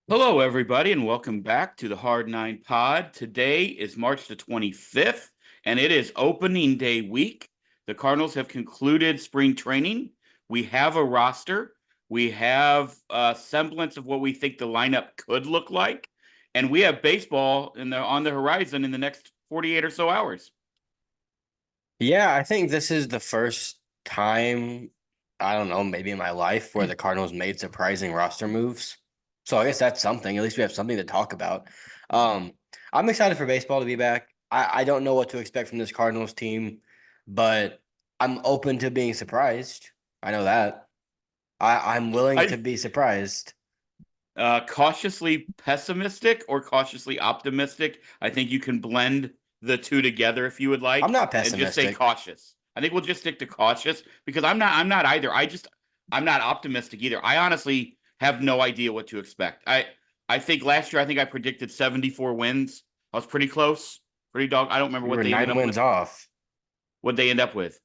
Hello, everybody, and welcome back to the Hard Nine Pod. Today is March the 25th, and it is opening day week. The Cardinals have concluded spring training. We have a roster. We have a semblance of what we think the lineup could look like, and we have baseball on the horizon in the next 48 or so hours. Yeah, I think this is the first time, I don't know, maybe in my life where the Cardinals made surprising roster moves. So I guess that's something. At least we have something to talk about. Um, I'm excited for baseball to be back. I don't know what to expect from this Cardinals team, but I'm open to being surprised. I know that. I'm willing to I be surprised. Cautiously pessimistic or cautiously optimistic. I think you can blend the two together if you would I'm like, not and just say pessimistic. cautious. I think we'll just stick to cautious because I'm not either. I'm not optimistic either. I honestly have no idea what to expect. I think last year I predicted 74 wins. I was pretty close. Pretty dog. I don't remember We what were they ended nine up with. wins off. What they end up with.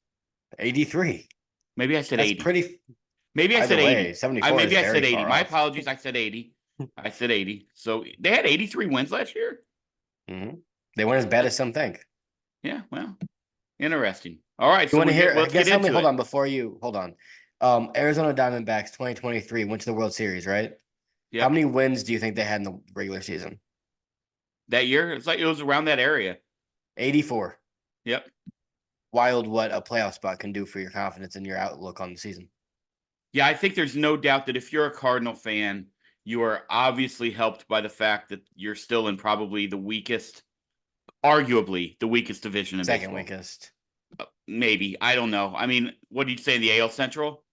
83. Maybe I said That's 80. pretty. Maybe I Either said way, 80. I 74 is maybe I said very 80. far My off. apologies. I said 80. I said 80. So they had 83 wins last year. hmm They weren't as bad as some think. Yeah, well, interesting. All right, You so want to hear? let's get Guess how many? into Hold it. on, before you hold on. Arizona Diamondbacks 2023 went to the World Series, right? How Yep. many wins do you think they had in the regular season? That year, it's like it was around that area. 84. Yep. Wild what a playoff spot can do for your confidence and your outlook on the season. Yeah, I think there's no doubt that if you're a Cardinal fan, you are obviously helped by the fact that you're still in probably the weakest, arguably the weakest division in Second baseball. weakest. Maybe. I don't know. I mean, what do you say in the AL Central?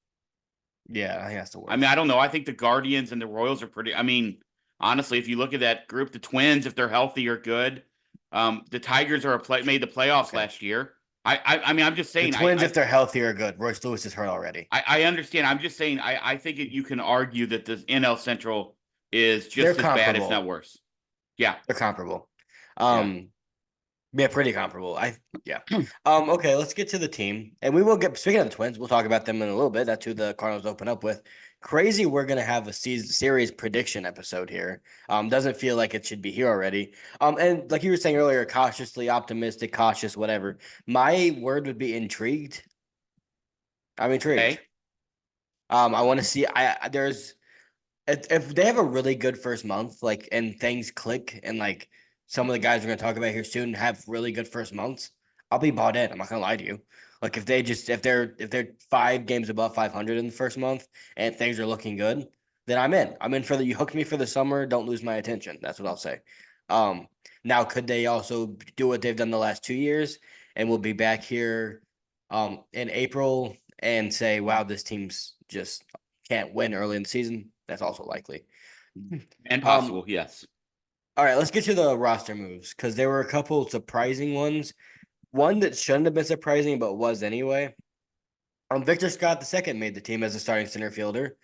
Yeah, I think that's the I mean, I worst. don't know. I think the Guardians and the Royals are pretty. I mean, honestly, if you look at that group, the Twins, if they're healthy, are good. The Tigers made the playoffs Okay. last year. I mean, I'm just The saying. Twins, if they're healthy, are good. Royce Lewis is hurt already. I understand. I'm just saying. I think you can argue that the NL Central is They're just as bad, if not comparable. worse. Yeah, They're comparable. yeah. Um, Yeah, pretty comparable. Yeah. Okay, let's get to the team. And we will get speaking of the Twins, we'll talk about them in a little bit. That's who the Cardinals open up with. Crazy, we're gonna have a series prediction episode here. Doesn't feel like it should be here already. And like you were saying earlier, cautiously optimistic, cautious, whatever. My word would be intrigued. I'm intrigued. Okay. I want to see there's if they have a really good first month, like and things click, and like some of the guys we're gonna talk about here soon have really good first months, I'll be bought in. I'm not gonna lie to you. Like if they're 5 games above 500 in the first month and things are looking good, then I'm in. I'm in for the you hooked me for the summer. Don't lose my attention. That's what I'll say. Um, Now could they also do what they've done the last 2 years, and we'll be back here, in April and say, wow, this team's just can't win early in the season. That's also likely. And Um, possible, yes. all right, let's get to the roster moves because there were a couple surprising ones. One that shouldn't have been surprising, but was anyway. Victor Scott II made the team as a starting center fielder,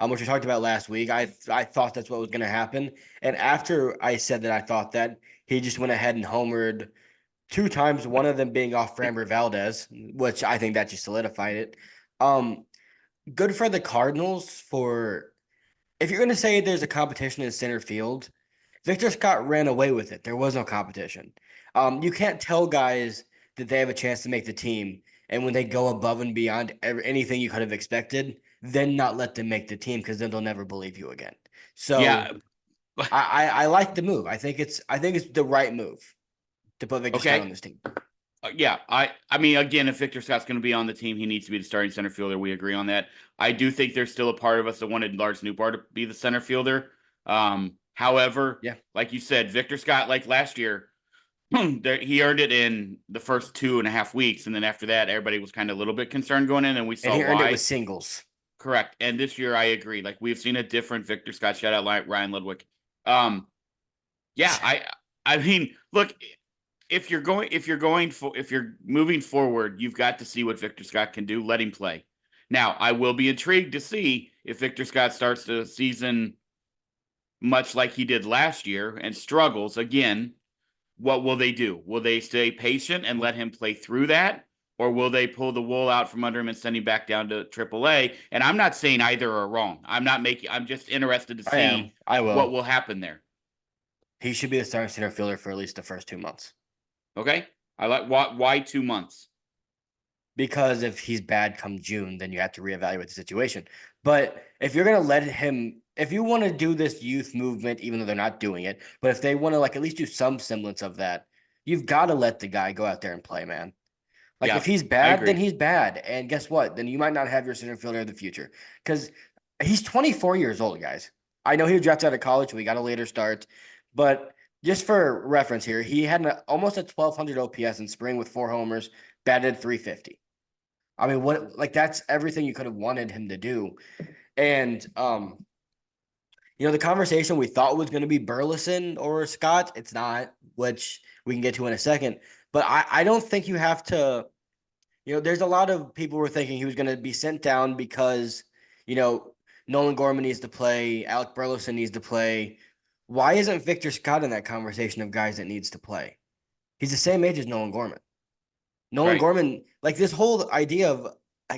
which we talked about last week. I thought that's what was going to happen, and after I said that I thought that, he just went ahead and homered 2 times. One of them being off Framber Valdez, which I think that just solidified it. Um, Good for the Cardinals for if you're going to say there's a competition in center field, Victor Scott ran away with it. There was no competition. You can't tell guys that they have a chance to make the team, and when they go above and beyond anything you could have expected, then not let them make the team because then they'll never believe you again. Yeah. So I like the move. I think it's the right move to put Victor Scott on Okay. this team. Yeah. I mean, again, if Victor Scott's going to be on the team, he needs to be the starting center fielder. We agree on that. I do think there's still a part of us that wanted Lars Newbar to be the center fielder. However, Yeah, like you said, Victor Scott, like last year, he earned it in the first 2.5 weeks, and then after that, everybody was kind of a little bit concerned going in, and we and saw he earned it with why. singles. Correct. And this year, I agree. Like we've seen a different Victor Scott. Shout out Ryan Ludwig. Um, yeah, I mean, look, if you're moving forward, you've got to see what Victor Scott can do. Let him play. Now, I will be intrigued to see if Victor Scott starts the season much like he did last year and struggles again. What will they do? Will they stay patient and let him play through that? or will they pull the wool out from under him and send him back down to AAA? And I'm not saying either are wrong. I'm just interested to I am. see I what will. will happen there. He should be the starting center fielder for at least the first 2 months. Okay. I like why 2 months? Because if he's bad come June, then you have to reevaluate the situation. But if you're gonna let him, if you want to do this youth movement, even though they're not doing it, but if they want to like at least do some semblance of that, you've got to let the guy go out there and play, man. Like if Yeah, he's I bad, then agree. he's bad. And guess what? Then you might not have your center fielder of the future. Because he's 24 years old, guys. I know he was drafted out of college, so we got a later start. But just for reference here, he had almost a 1200 OPS in spring with 4 homers, batted 350. I mean, what like that's everything you could have wanted him to do. And the conversation we thought was going to be Burleson or Scott, it's not, which we can get to in a second. But I don't think you have to, there's a lot of people were thinking he was going to be sent down because, you know, Nolan Gorman needs to play, Alec Burleson needs to play. Why isn't Victor Scott in that conversation of guys that needs to play? He's the same age as Nolan Gorman. Nolan Right. Gorman, like this whole idea of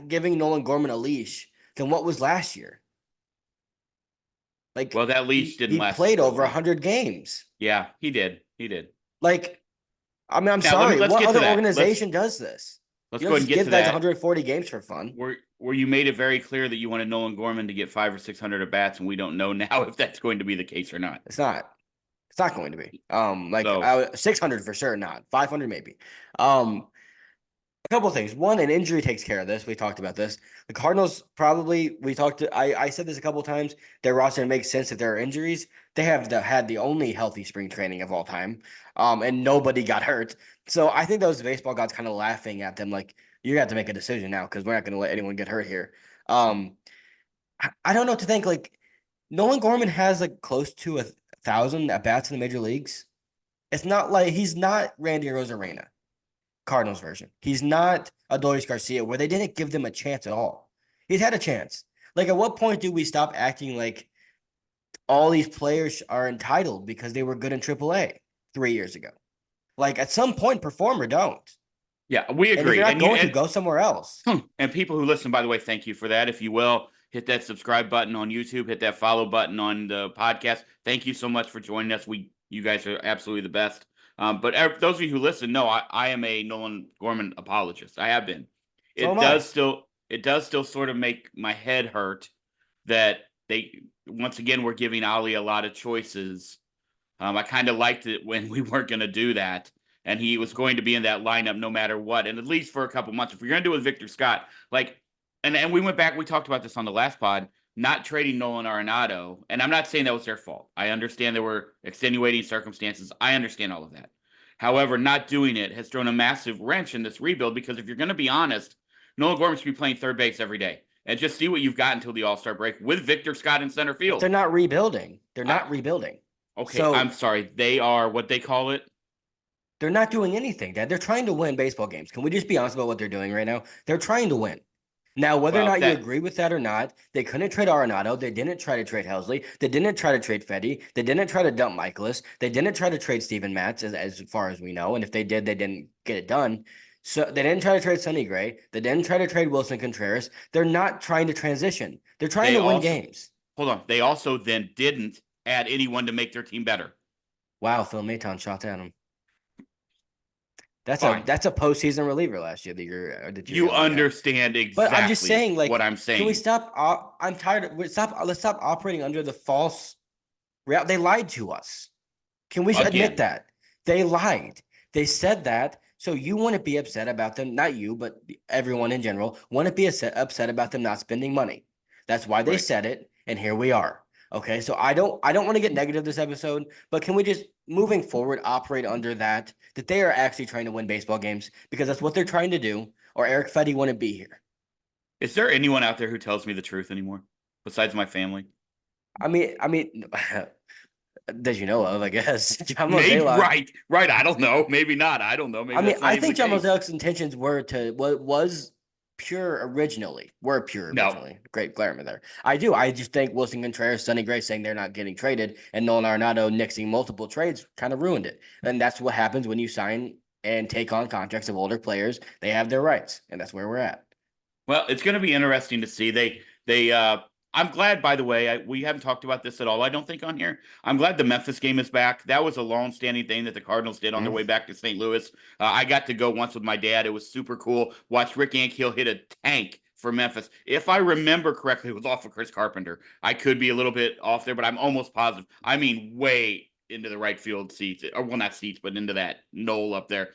giving Nolan Gorman a leash than what was last year. Like Well, that leash he, didn't he last played for over long. 100 games. Yeah, he did. He did. Like, I mean, I'm Now sorry. let's What get to other that. organization does this? Let's You go don't ahead and just get to give guys that. 140 games for fun. Where you made it very clear that you wanted Nolan Gorman to get 500 or 600 at bats, and we don't know now if that's going to be the case or not. It's not. It's not going to be. So 600 for sure, not 500 maybe. A couple of things. One, an injury takes care of this. We talked about this. The Cardinals probably we talked to. I said this a couple of times. Their roster makes sense if there are injuries. They have had the only healthy spring training of all time, and nobody got hurt. So I think those baseball gods kind of laughing at them, like you have to make a decision now because we're not going to let anyone get hurt here. Um, I don't know what to think. Like Nolan Gorman has like close to 1,000 at bats in the major leagues. It's not like he's not Randy Rosarena. Cardinals version. He's not Adolis Garcia, where they didn't give them a chance at all. He's had a chance. Like, at what point do we stop acting like all these players are entitled because they were good in AAA 3 years ago? Like, at some point, perform or don't. yeah, we And if agree. you're not going to, go somewhere else. And people who listen, by the way, thank you for that. If you will, hit that subscribe button on YouTube, hit that follow button on the podcast. Thank you so much for joining us. You guys are absolutely the best. But those of you who listen know I am a Nolan Gorman apologist. I have been. So It am I. does still it does still sort of make my head hurt that they once again were giving Ali a lot of choices. I kind of liked it when we weren't going to do that, and he was going to be in that lineup no matter what, and at least for a couple months. If we're going to do it with Victor Scott, like, and we went back, we talked about this on the last pod, not trading Nolan Arenado, and I'm not saying that was their fault. I understand there were extenuating circumstances. I understand all of that. However, not doing it has thrown a massive wrench in this rebuild because if you're going to be honest, Nolan Gorman should be playing third base every day. And just see what you've got until the All-Star break with Victor Scott in center But field. they're not rebuilding. They're I, not rebuilding. okay, I'm So sorry. They are what they call it. they're not doing anything, Dad. They're trying to win baseball games. Can we just be honest about what they're doing right now? They're trying to win. Now, whether or Well, not you that agree with that or not, they couldn't trade Arenado. They didn't try to trade Helsley. They didn't try to trade Fetty. They didn't try to dump Michaelis. They didn't try to trade Steven Matz, as far as we know. And if they did, they didn't get it done. So they didn't try to trade Sonny Gray. They didn't try to trade Wilson Contreras. They're not trying to transition. They're trying they to win also games. hold on. They also then didn't add anyone to make their team better. Wow, Phil Maton shot at him. That's Fine. a postseason reliever last year that you're You yelling at. understand But I'm just exactly saying, like, what I'm can we saying. stop? I'm tired of let's stop operating under the false reality. They lied to us. Can we admit Again, that? They lied. They said that. So you wouldn't be upset about them, not you, but everyone in general, wouldn't be upset about them not spending money. That's why they right. said it, and here we are. Okay, so I don't want to get negative this episode, but can we just moving forward operate under that they are actually trying to win baseball games because that's what they're trying to do, or Eric Fetty wouldn't be here. Is there anyone out there who tells me the truth anymore besides my family? I mean, that you know of, I guess. John Maybe Mozeliak. right. I don't know. Maybe not. I don't know. Maybe that's not I even the think John case. Mozelek's intentions were to what was were pure No, originally. Great Glareman there. I do. I just think Wilson Contreras, Sonny Gray saying they're not getting traded, and Nolan Arenado nixing multiple trades kind of ruined it. And that's what happens when you sign and take on contracts of older players. They have their rights, and that's where we're at. Well, it's going to be interesting to see. I'm glad, by the way, we haven't talked about this at all, I don't think, on here. I'm glad the Memphis game is back. That was a long-standing thing that the Cardinals did on their way back to St. Louis. I got to go once with my dad. It was super cool. Watch Rick Ankiel hit a tank for Memphis. If I remember correctly, it was off of Chris Carpenter. I could be a little bit off there, but I'm almost positive. I mean, way into the right field seats, or well, not seats, but into that knoll up there.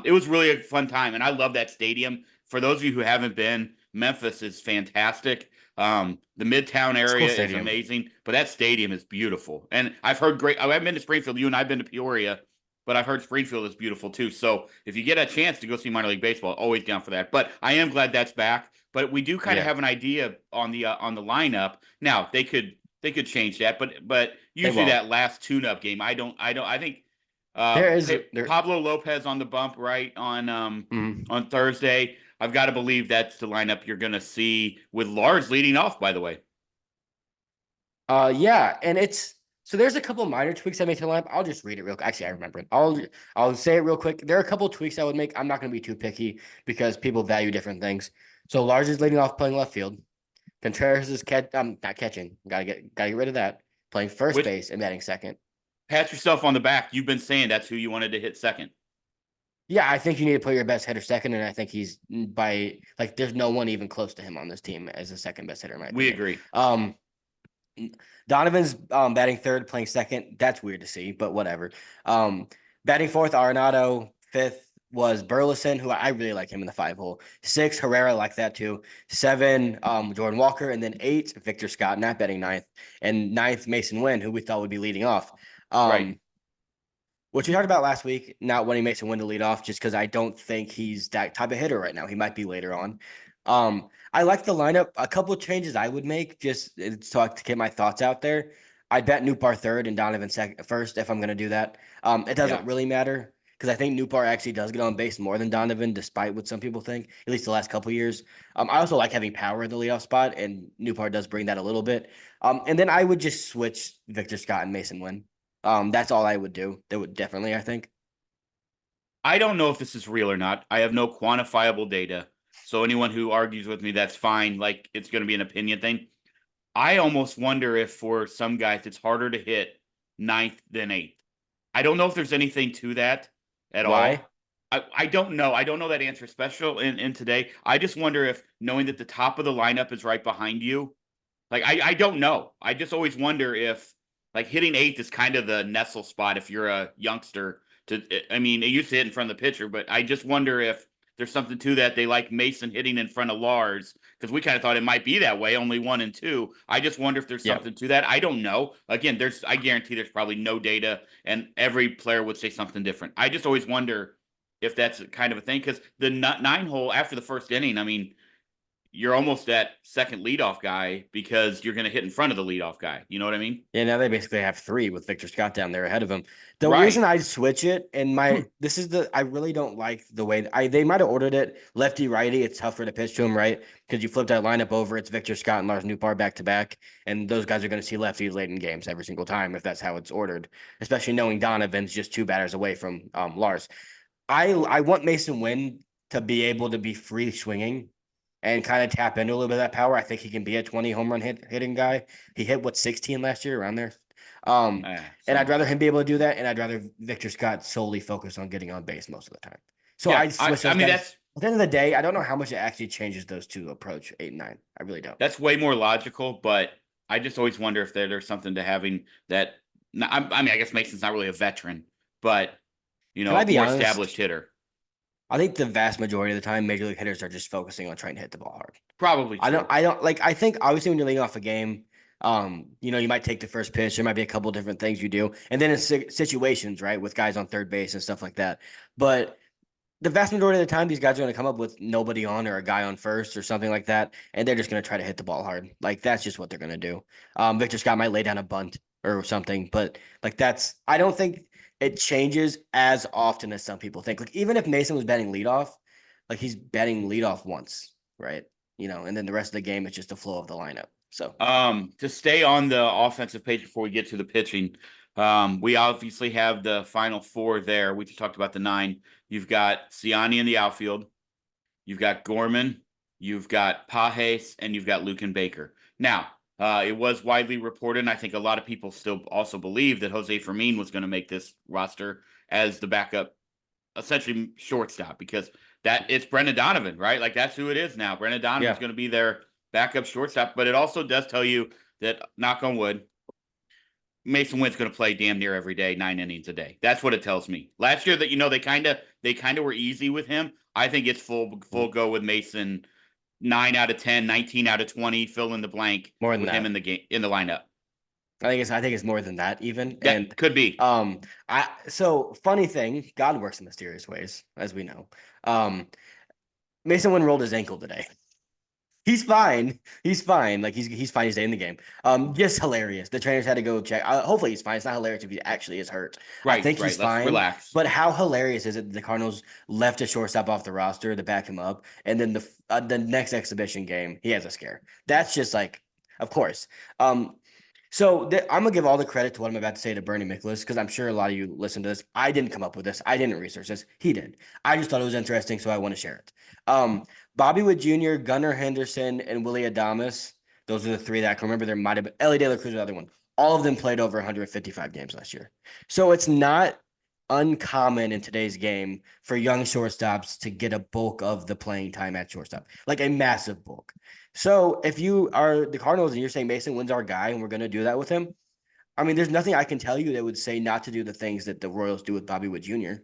It was really a fun time, and I love that stadium. For those of you who haven't been, Memphis is fantastic. The Midtown It's a cool area is stadium. amazing, but that stadium is beautiful. And I've heard great. I haven't been to Springfield. You and I've been to Peoria, but I've heard Springfield is beautiful too. So if you get a chance to go see minor league baseball, always down for that. But I am glad that's back. But we do kind of Yeah, have an idea on the lineup. Now they could change that, but they usually won't. that last tune-up game, I think There is there. Pablo Lopez on the bump right Mhm. on Thursday. I've got to believe that's the lineup you're going to see with Lars leading off, by the way. Yeah, and it's so there's a couple minor tweaks I made to the lineup. I'll just read it real quick. Actually, I remember it. I'll say it real quick. There are a couple tweaks I would make. I'm not going to be too picky because people value different things. So Lars is leading off playing left field. Contreras is not catching. Gotta get rid of that. Playing first Which base and batting second. pat yourself on the back. You've been saying that's who you wanted to hit second. Yeah, I think you need to put your best hitter second, and I think he's by like there's no one even close to him on this team as the second best hitter in my We opinion. agree. Donovan's batting third, playing second. That's weird to see, but whatever. Batting fourth, Arenado. Fifth was Burleson, who I really like him in the 5 hole. Six, Herrera, like that too. Seven, Jordan Walker, and then eight, Victor Scott, not batting ninth, and ninth, Mason Wynn, who we thought would be leading off. Right. Which we talked about last week, not wanting Mason Wynn to lead off, just because I don't think he's that type of hitter right now. He might be later on. I like the lineup. A couple of changes I would make just to get my thoughts out there. I'd bet Newpar third and Donovan second first if I'm going to do that. It doesn't Yeah. really matter because I think Newpar actually does get on base more than Donovan, despite what some people think, at least the last couple of years. I also like having power in the leadoff spot, and Newpar does bring that a little bit. And then I would just switch Victor Scott and Mason Wynn. That's all I would do. They would definitely, I think. I don't know if this is real or not. I have no quantifiable data. So anyone who argues with me, that's fine. Like it's going to be an opinion thing. I almost wonder if for some guys it's harder to hit ninth than eighth. I don't know if there's anything to that at Why? all. I don't know. I don't know that answer special in today. I just wonder if knowing that the top of the lineup is right behind you, like I don't know. I just always wonder if like hitting eighth is kind of the nestle spot if you're a youngster. I mean, it used to hit in front of the pitcher, but I just wonder if there's something to that. They like Mason hitting in front of Lars because we kind of thought it might be that way, only one and two. I just wonder if there's Yeah. something to that. I don't know. Again, I guarantee there's probably no data, and every player would say something different. I just always wonder if that's kind of a thing because the 9 hole after the first inning, I mean, you're almost that second leadoff guy because you're going to hit in front of the leadoff guy. You know what I mean? Yeah, now they basically have three with Victor Scott down there ahead of him. The reason Right. I switch it and I really don't like the way they might have ordered it lefty righty. It's tougher to pitch to him, right? Because you flip that lineup over, it's Victor Scott and Lars Nootbaar back to back, and those guys are going to see lefties late in games every single time if that's how it's ordered. Especially knowing Donovan's just 2 batters away from Lars. I want Mason Wynn to be able to be free swinging and kind of tap into a little bit of that power. I think he can be a 20 home run hitting guy. He hit 16 last year around there. And I'd Something like rather him that. be able to do that, and I'd rather Victor Scott solely focus on getting on base most of the time. So Yeah. I switch I those mean, guys. At the end of the day, I don't know how much it actually changes those two approach 8 and 9. I really don't. that's way more logical, but I just always wonder if there's something to having that. I mean, I guess Mason's not really a veteran, but Can I be more honest? established hitter. I think the vast majority of the time, major league hitters are just focusing on trying to hit the ball hard. Probably true. I don't like I think obviously when you're leading off a game, you might take the first pitch. There might be a couple different things you do. And then in situations, right, with guys on third base and stuff like that. But the vast majority of the time, these guys are going to come up with nobody on or a guy on first or something like that, and they're just going to try to hit the ball hard. Like that's just what they're going to do. Victor Scott might lay down a bunt or something, but like I don't think it changes as often as some people think. Like even if Mason was batting leadoff, like he's batting leadoff once, right? And then the rest of the game it's just the flow of the lineup. So To stay on the offensive page before we get to the pitching, We obviously have the final four there. We just talked about the 9. You've got Siani in the outfield. You've got Gorman. You've got Pajes, and you've got Lucan Baker. Now, it was widely reported, and I think a lot of people still also believe that Jose Fermin was going to make this roster as the backup, essentially shortstop, because it's Brendan Donovan, right? Like that's who it is now. Brendan Donovan's going to be their backup shortstop, but it also does tell you that, knock on wood, Mason Wynn's going to play damn near every day, 9 innings a day. That's what it tells me. Last year, that they kind of were easy with him. I think it's full go with Mason. 9 out of 10, 19 out of 20, fill in the blank More than with him that. in the game, in the lineup. I think it's more than that even. That And could be. So funny thing, God works in mysterious ways, as we know. Mason Wynn rolled his ankle today. He's fine. He's fine. Like he's fine. He's staying in the game. Just hilarious. The trainers had to go check. Hopefully he's fine. It's not hilarious if he actually is hurt. I think he's Let's fine. relax. But how hilarious is it that the Cardinals left a shortstop off the roster to back him up, and then the next exhibition game he has a scare. That's just like, of course. So I'm gonna give all the credit to what I'm about to say to Bernie Miklasz, because I'm sure a lot of you listen to this. I didn't come up with this. I didn't research this. He did. I just thought it was interesting, so I want to share it. Bobby Wood Jr., Gunnar Henderson, and Willie Adames. Those are the 3 that I can remember. There might have been Ellie De La Cruz, the other one. All of them played over 155 games last year. So it's not uncommon in today's game for young shortstops to get a bulk of the playing time at shortstop, like a massive bulk. So if you are the Cardinals and you're saying Mason Wynn's our guy and we're going to do that with him, I mean, there's nothing I can tell you that would say not to do the things that the Royals do with Bobby Wood Jr.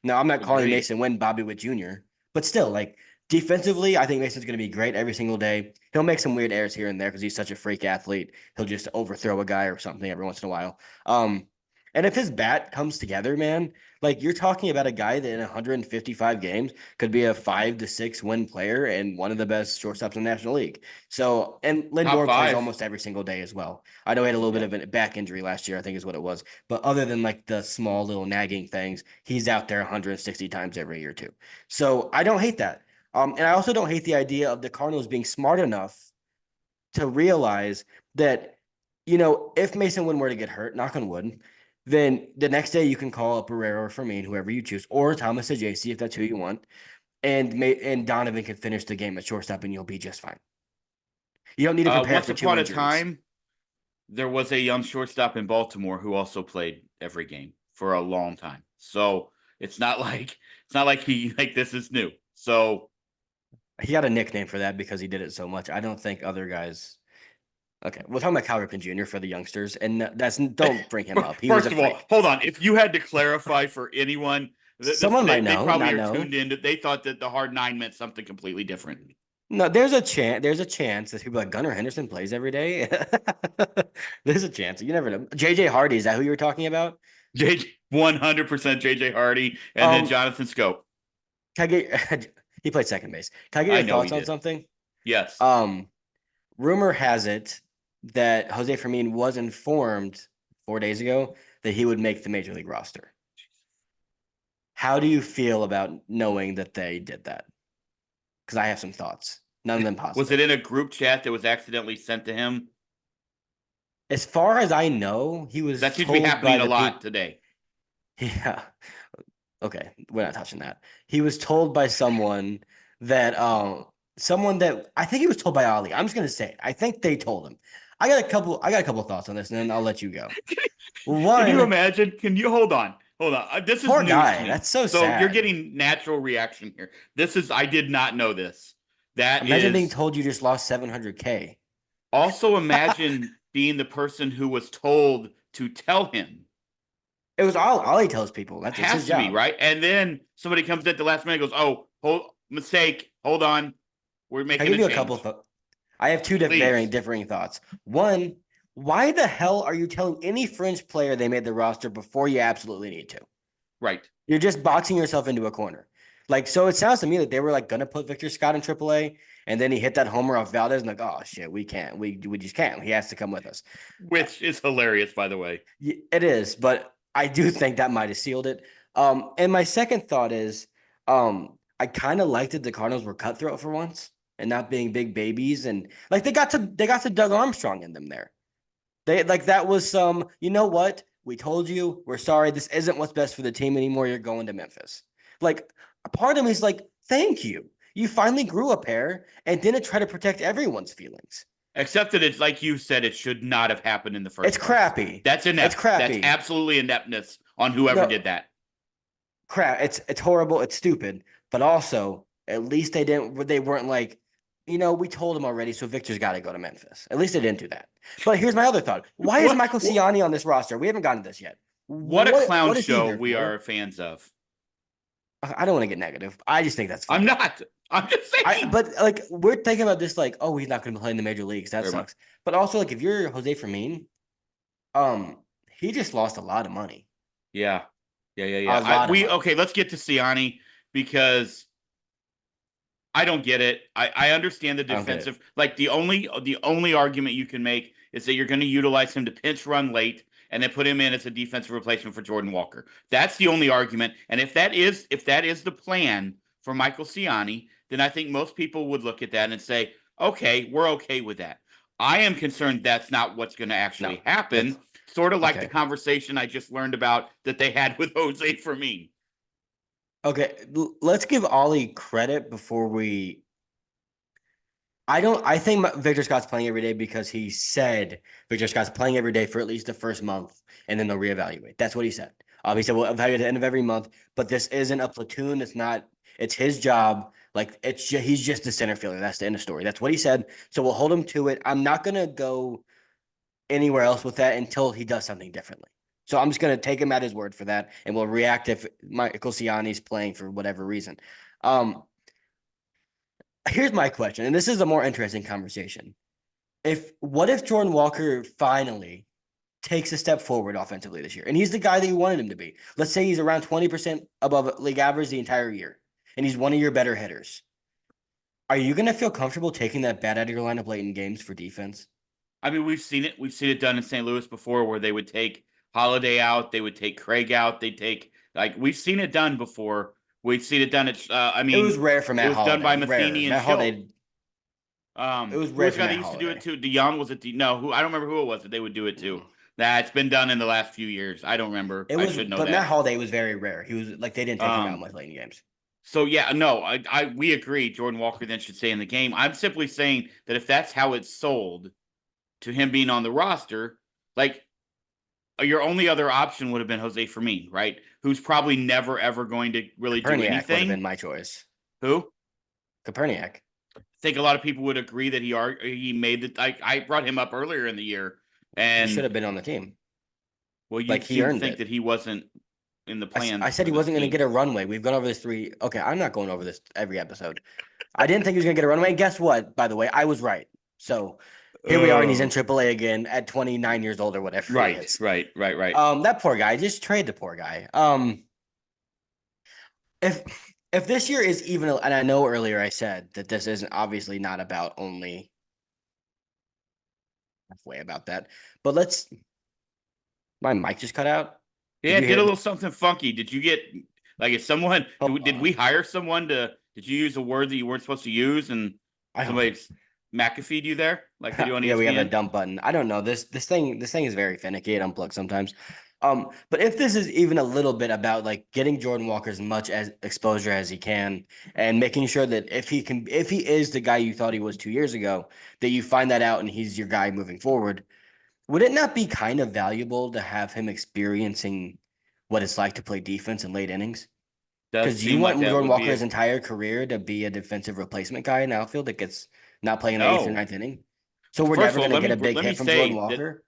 Now, I'm not calling Mason Wynn Bobby Wood Jr., but still, like defensively, I think Mason's going to be great every single day. He'll make some weird errors here and there because he's such a freak athlete. He'll just overthrow a guy or something every once in a while. And if his bat comes together, man, like you're talking about a guy that in 155 games could be a 5 to 6 win player and one of the best shortstops in the National League. So, and Lindor plays almost every single day as well. I know he had a little bit of a back injury last year, I think is what it was. But other than like the small little nagging things, he's out there 160 times every year too. So I don't hate that. And I also don't hate the idea of the Cardinals being smart enough to realize that, if Mason Wynn were to get hurt, knock on wood, then the next day you can call up Barrero or Fermin, whoever you choose, or Thomas Ajayci if that's who you want, and Donovan can finish the game at shortstop and you'll be just fine. You don't need to prepare Once for 2 upon injuries. a time, there was a young shortstop in Baltimore who also played every game for a long time. So it's not like this is new. So he got a nickname for that because he did it so much. I don't think other guys. Okay, we're talking about Cal Ripken Jr. for the youngsters, and don't bring him up. First of all, hold on. If you had to clarify for anyone, someone might know. They probably are tuned in. They thought that the hard 9 meant something completely different. No, there's a chance. There's a chance that people like Gunnar Henderson plays every day. There's a chance. You never know. JJ Hardy, is that who you were talking about? 100% JJ Hardy, and then Jonathan Scope. Can I get? He played second base. Can I get your thoughts on something? Yes. Rumor has it that Jose Fermin was informed 4 days ago that he would make the major league roster. How do you feel about knowing that they did that? Because I have some thoughts. None of them positive. Was it in a group chat that was accidentally sent to him? As far as I know, he was. That seems to be happening a lot today. Yeah. Okay, we're not touching that. He was told by someone that I think he was told by Ali. I'm just gonna say it. I think they told him. I got a couple of thoughts on this, and then I'll let you go. One, can you imagine? Can you hold on? This is poor news guy. to me. That's so sad. So you're getting natural reaction here. I did not know this. Imagine being told you just lost $700K. Also, imagine being the person who was told to tell him. It was all he tells people. That's has his to job. Be right. And then somebody comes at the last minute and goes, "Oh, mistake. Hold on, we're making." I give you a couple. I have two differing thoughts. One, why the hell are you telling any fringe player they made the roster before you absolutely need to? Right. You're just boxing yourself into a corner. Like, so it sounds to me that they were like gonna put Victor Scott in AAA, and then he hit that homer off Valdez, and like, oh shit, we can't. We just can't. He has to come with us. Which is hilarious, by the way. It is, but I do think that might have sealed it. And my second thought is, I kind of liked that the Cardinals were cutthroat for once and not being big babies, and like they got to Doug Armstrong in them there. They like that was some. You know what? we told you, we're sorry, this isn't what's best for the team anymore. You're going to Memphis. Like, a part of me is like, thank you. You finally grew a pair and didn't try to protect everyone's feelings. Except that it's like you said, it should not have happened in the It's first place. crappy. That's It's inept. That's crappy. absolutely ineptness on whoever No, did that. crap. It's horrible. It's stupid. But also, at least they weren't like, we told him already, so Victor's got to go to Memphis. At least they didn't do that. But here's my other thought. Why is What Michael Ciani on this roster? We haven't gotten to this yet. what a clown What is he show here we for? are fans of. I don't want to get negative. I just think that's I'm funny. not. I'm just saying. But like we're thinking about this like, oh, he's not going to play in the major leagues. That Very much. sucks. But also like if you're Jose Fermin, um, he just lost a lot of money. Yeah. A lot of money. Okay, let's get to Siani because I don't get it. I understand the I don't get it. defensive. Like the only argument you can make is that you're going to utilize him to pinch run late and then put him in as a defensive replacement for Jordan Walker. That's the only argument. And if that is the plan for Michael Ciani, then I think most people would look at that and say, okay, we're okay with that. I am concerned that's not what's going to actually happen. Sort of like the conversation I just learned about that they had with Jose Fermin. Okay, let's give Ollie credit before we. I think Victor Scott's playing every day because he said Victor Scott's playing every day for at least the first month, and then they'll reevaluate. That's what he said. He said we'll evaluate at the end of every month, but this isn't a platoon. It's not. It's his job. Like he's just the center fielder. That's the end of story. That's what he said. So we'll hold him to it. I'm not gonna go anywhere else with that until he does something differently. So I'm just going to take him at his word for that, and we'll react if Michael Ciani's playing for whatever reason. Here's my question, and this is a more interesting conversation. What if Jordan Walker finally takes a step forward offensively this year, and he's the guy that you wanted him to be? Let's say he's around 20% above league average the entire year, and he's one of your better hitters. Are you going to feel comfortable taking that bat out of your lineup late in games for defense? I mean, we've seen it. We've seen it done in St. Louis before, where they would take Holiday out, they would take Craig out, they take we've seen it done before. We've seen it done. It was rare for Matt it was Holiday. done by Rare. Matheny and Matt Schilt. Holiday. It was Who rare was for the guy Matt that used to do Holiday. it too? DeYoung was it? No, who I don't remember who it was that they would do it to. It's been done in the last few years. I don't remember. It was, I should know but that. Matt Holiday was very rare. He was like they didn't take him out much late in games. So yeah, no, we agree. Jordan Walker then should stay in the game. I'm simply saying that if that's how it's sold to him being on the roster, like your only other option would have been Jose Fermin, right? Who's probably never ever going to really do anything. Would have been my choice. Who? Koperniak. I think a lot of people would agree that he made the. I brought him up earlier in the year, and he should have been on the team. Well, you he earned think it. that he wasn't in the plans. I said he wasn't going to get a runway. We've gone over this three. Okay, I'm not going over this every episode. I didn't think he was going to get a runway. And guess what? By the way, I was right. So here we are, and he's in AAA again at 29 years old or whatever. Right. He is. Right. That poor guy. Just trade the poor guy. If this year is even, and I know earlier I said that this isn't obviously not about only halfway about that, but my mic just cut out. Yeah, it did a little something funky. Did you get is someone? Did we hire someone to? Did you use a word that you weren't supposed to use and somebody McAfee'd you there like they do on ESPN? Yeah, we have a dump button. I don't know. This thing is very finicky. It unplugs sometimes. But if this is even a little bit about like getting Jordan Walker as much as exposure as he can and making sure that if he is the guy you thought he was 2 years ago, that you find that out and he's your guy moving forward, would it not be kind of valuable to have him experiencing what it's like to play defense in late innings? Because you want Jordan Walker his entire career to be a defensive replacement guy in outfield that gets not playing in the 8th or 9th inning. So we're never going to get a big hit from Jordan Walker.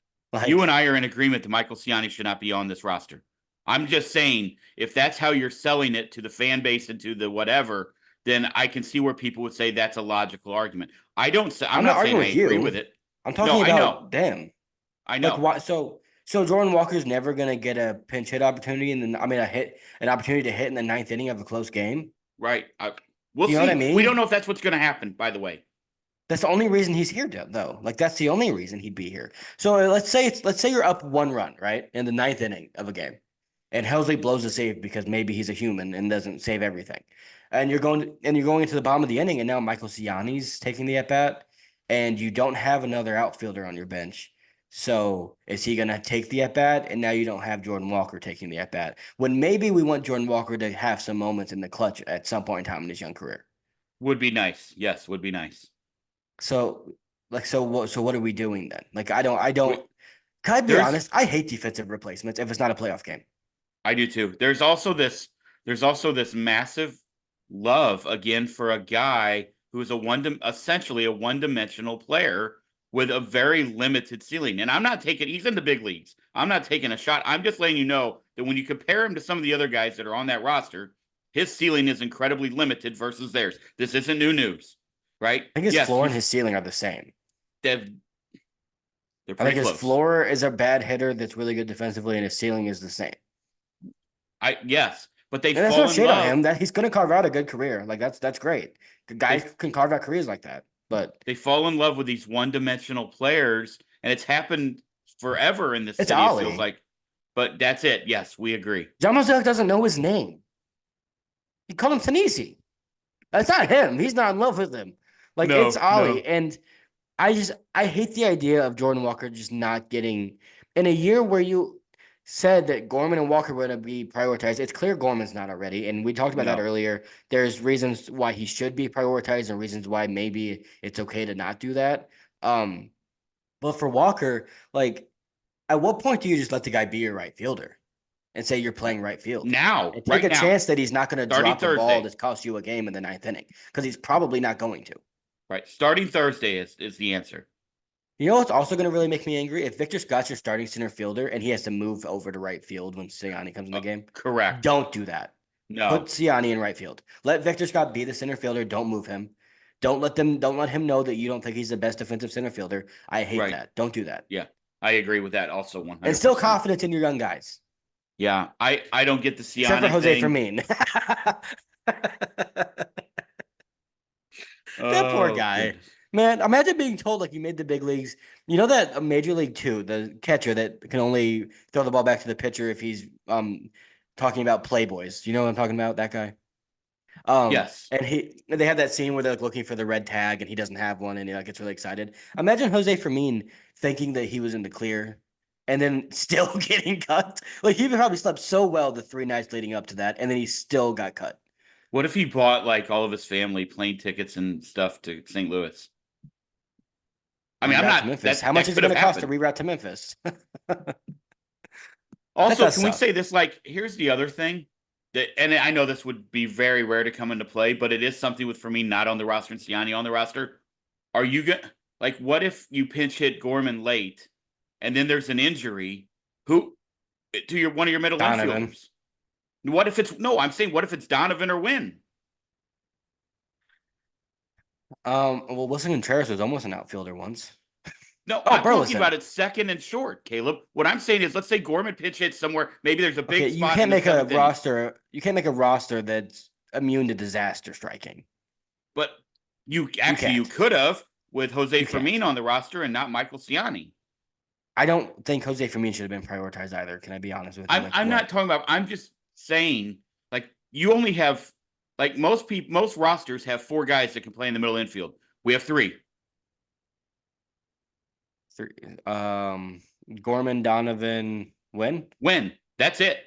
You and I are in agreement that Michael Ciani should not be on this roster. I'm just saying, if that's how you're selling it to the fan base and to the whatever, then I can see where people would say that's a logical argument. I'm not saying I agree with it. I'm talking about them. I know. Like, so Jordan Walker's never going to get a pinch hit opportunity, and then an opportunity to hit in the 9th inning of a close game. Right. We'll see. Know what I mean? We don't know if that's what's going to happen. By the way. That's the only reason he's here, though. Like that's the only reason he'd be here. So let's say you're up 1 run, right, in the 9th inning of a game, and Helsley blows a save because maybe he's a human and doesn't save everything, and you're going into the bottom of the inning, and now Michael Ciani's taking the at bat, and you don't have another outfielder on your bench. So is he going to take the at bat? And now you don't have Jordan Walker taking the at bat. When maybe we want Jordan Walker to have some moments in the clutch at some point in time in his young career. Would be nice. Yes, would be nice. So what are we doing then? Like Wait, can I be there's honest? I hate defensive replacements if it's not a playoff game. I do too. There's also this massive love again for a guy who is essentially a one-dimensional player with a very limited ceiling. And I'm not taking he's in the big leagues. I'm not taking a shot. I'm just letting you know that when you compare him to some of the other guys that are on that roster, his ceiling is incredibly limited versus theirs. This isn't new news, right? I think his Yes, floor and his ceiling are the same. they're, they're I think pretty his close. floor is a bad hitter that's really good defensively, and his ceiling is the same. Yes, but they And that's no fall in shade on love. him. That he's gonna carve out a good career. Like that's great. They Guys can carve out careers like that. But they fall in love with these one-dimensional players, and it's happened forever in this it's city. It feels Ollie. like, but that's it. Yes, we agree. John Mozeliak doesn't know his name. He called him Tanisi. That's not him. He's not in love with him. Like it's No, Ollie. no, And I hate the idea of Jordan Walker just not getting in a year where you said that Gorman and Walker were going to be prioritized. It's clear Gorman's not already, and we talked about that no. earlier. There's reasons why he should be prioritized and reasons why maybe it's okay to not do that. But for Walker, like, at what point do you just let the guy be your right fielder and say you're playing right field Now, and take right a now, chance that he's not going to starting drop a ball Thursday. that costs you a game in the ninth inning because he's probably not going to. Right, starting Thursday is the answer. You know what's also going to really make me angry? If Victor Scott's your starting center fielder and he has to move over to right field when Siani comes in the game, Correct. don't do that. Put No. Siani in right field. Let Victor Scott be the center fielder. Don't move him. Don't let him know that you don't think he's the best defensive center fielder. I hate Right. that. Don't do that. Yeah, I agree with that. Also, And still 100%. confidence in your young guys. Yeah, I don't get the Except for Ciani Jose thing. Fermin. That poor Oh guy. goodness. Man, imagine being told like you made the big leagues. You know that Major League Two, the catcher that can only throw the ball back to the pitcher if he's talking about playboys. You know what I'm talking about? That guy. Yes. And they have that scene where they're like looking for the red tag and he doesn't have one and he like gets really excited. Imagine Jose Fermin thinking that he was in the clear and then still getting cut. Like he probably slept so well the 3 nights leading up to that, and then he still got cut. What if he bought like all of his family plane tickets and stuff to St. Louis? I mean, I'm Reroute to not Memphis. How much that is it could have going to cost to happened. reroute to Memphis? That Also, does can we suck. say this? Like, here's the other thing that, and I know this would be very rare to come into play, but it is something with for me not on the roster and Siani on the roster. Are you going like what if you pinch hit Gorman late and then there's an injury? Who to your one of your middle Donovan. infielders? What if it's no? I'm saying what if it's Donovan or Wynn? Well, Wilson Contreras was almost an outfielder once. No, Oh, I'm talking Burleson. about it second and short, Caleb. What I'm saying is, let's say Gorman pinch hits somewhere. Maybe there's a Okay, big spot in the seventh inning, You can't make a roster that's immune to disaster striking. but You you can't. could have with Jose You can't. Fermin on the roster and not Michael Ciani. I don't think Jose Fermin should have been prioritized either. Can I be honest with you? Like I'm not what? talking about. I'm just saying, like you only have like most rosters have four guys that can play in the middle infield. We have three. Three, Gorman, Donovan, Win. When that's it.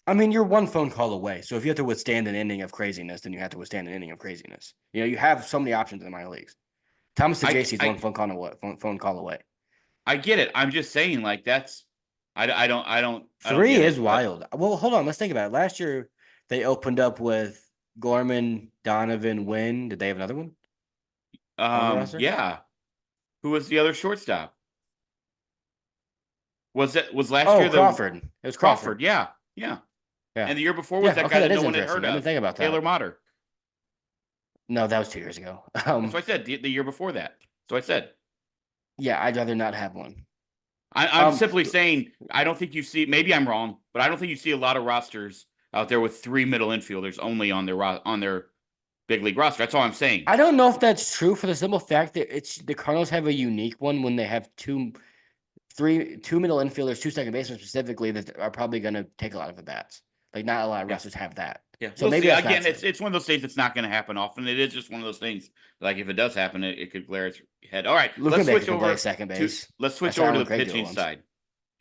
I mean, you're one phone call away. So if you have to withstand an inning of craziness, then you have to withstand an inning of craziness. You know, you have so many options in the minor leagues. Thomas DeJC is one I phone call away. I get it. I'm just saying, like that's I don't Three get is it. But wild. Well, hold on. Let's think about it. Last year, they opened up with Gorman, Donovan, Win. Did they have another one on the roster? yeah. Who was the other shortstop? Was last Oh, year the Crawford. It was Crawford. Crawford? Yeah, yeah. Yeah. And the year before was Yeah. that Okay, guy that that no is one had interesting. heard I didn't of, think about Taylor that. Motter. No, that was 2 years ago. That's what I said. The year before that. So I said. Yeah, I'd rather not have one. I'm simply saying I don't think you see. Maybe I'm wrong, but I don't think you see a lot of rosters out there with three middle infielders only on their big league roster. That's all I'm saying. I don't know if that's true for the simple fact that it's the Cardinals have a unique one when they have two middle infielders, two second basemen specifically that are probably going to take a lot of at bats. Like not a lot of Yeah, rosters have that. Yeah, So we'll maybe see. that's not Again, true. it's one of those things that's not going to happen often. It is just one of those things. Like if it does happen, it could glare its head. All right, Luke Baker can play second base. let's I switch saw over to Alan the Craig do it pitching once. side.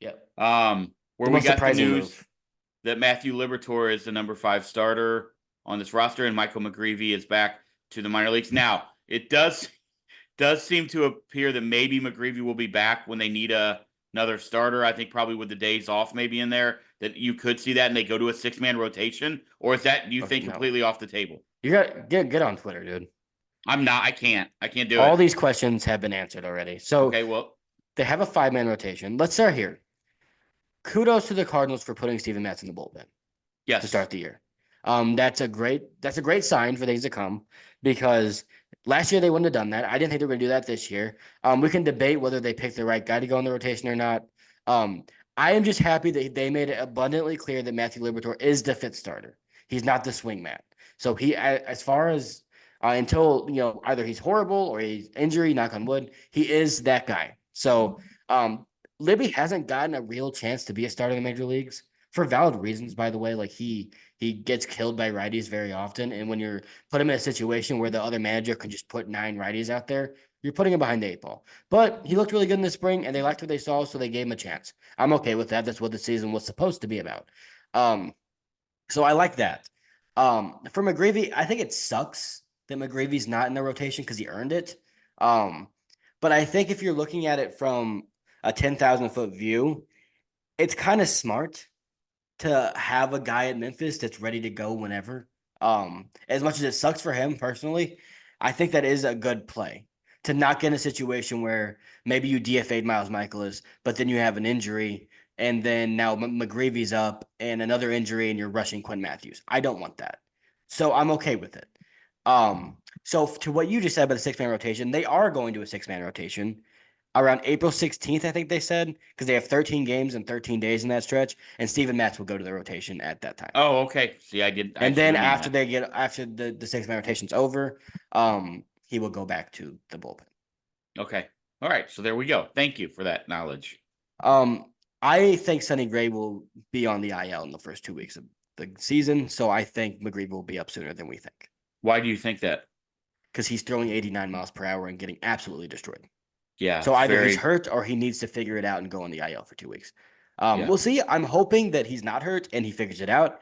Yep. Where The we most got the surprising news move. that Matthew Liberatore is the number 5 starter on this roster, and Michael McGreevy is back to the minor leagues. Now, it does seem to appear that maybe McGreevy will be back when they need another starter. I think probably with the days off maybe in there that you could see that and they go to a 6-man rotation, or is that you Oh, think no. completely off the table? You got get on Twitter, dude. I'm not. I can't do All it. these questions have been answered already. So Okay, well, they have a 5-man rotation. Let's start here. Kudos to the Cardinals for putting Steven Matz in the bullpen to yes. start the year. That's a great sign for things to come because last year they wouldn't have done that. I didn't think they were going to do that this year. We can debate whether they picked the right guy to go in the rotation or not. Um, I am just happy that they made it abundantly clear that Matthew Liberatore is the fifth starter. He's not the swingman. So as far as until either he's horrible or he's injury, knock on wood, he is that guy. So Libby hasn't gotten a real chance to be a starter in the major leagues for valid reasons, by the way. Like he gets killed by righties very often, and when you're put him in a situation where the other manager can just put 9 righties out there, you're putting him behind the 8 ball. But he looked really good in the spring, and they liked what they saw, so they gave him a chance. I'm okay with that. That's what the season was supposed to be about. So I like that. For McGreevy, I think it sucks that McGreevy's not in the rotation because he earned it. Um, but I think if you're looking at it from a 10,000-foot view, it's kind of smart to have a guy at Memphis that's ready to go whenever. As much as it sucks for him personally, I think that is a good play to not get in a situation where maybe you DFA'd Miles Michaelis, but then you have an injury, and then now McGreevy's up and another injury, and you're rushing Quinn Matthews. I don't want that, so I'm okay with it. So to what you just said about the 6-man rotation, they are going to a 6-man rotation around April 16th, I think they said, because they have 13 games and 13 days in that stretch, and Steven Matz will go to the rotation at that time. Oh, okay. See, I And actually then didn't know after that. the 6-man rotation's over, he will go back to the bullpen. Okay. All right. So there we go. Thank you for that knowledge. Um, I think Sonny Gray will be on the IL in the first 2 weeks of the season, so I think McGreevy will be up sooner than we think Why do you think that? because he's throwing 89 miles per hour and getting absolutely destroyed. Yeah, So it's either he's very hurt or he needs to figure it out and go on the IL for 2 weeks. yeah. We'll see. I'm hoping that he's not hurt and he figures it out.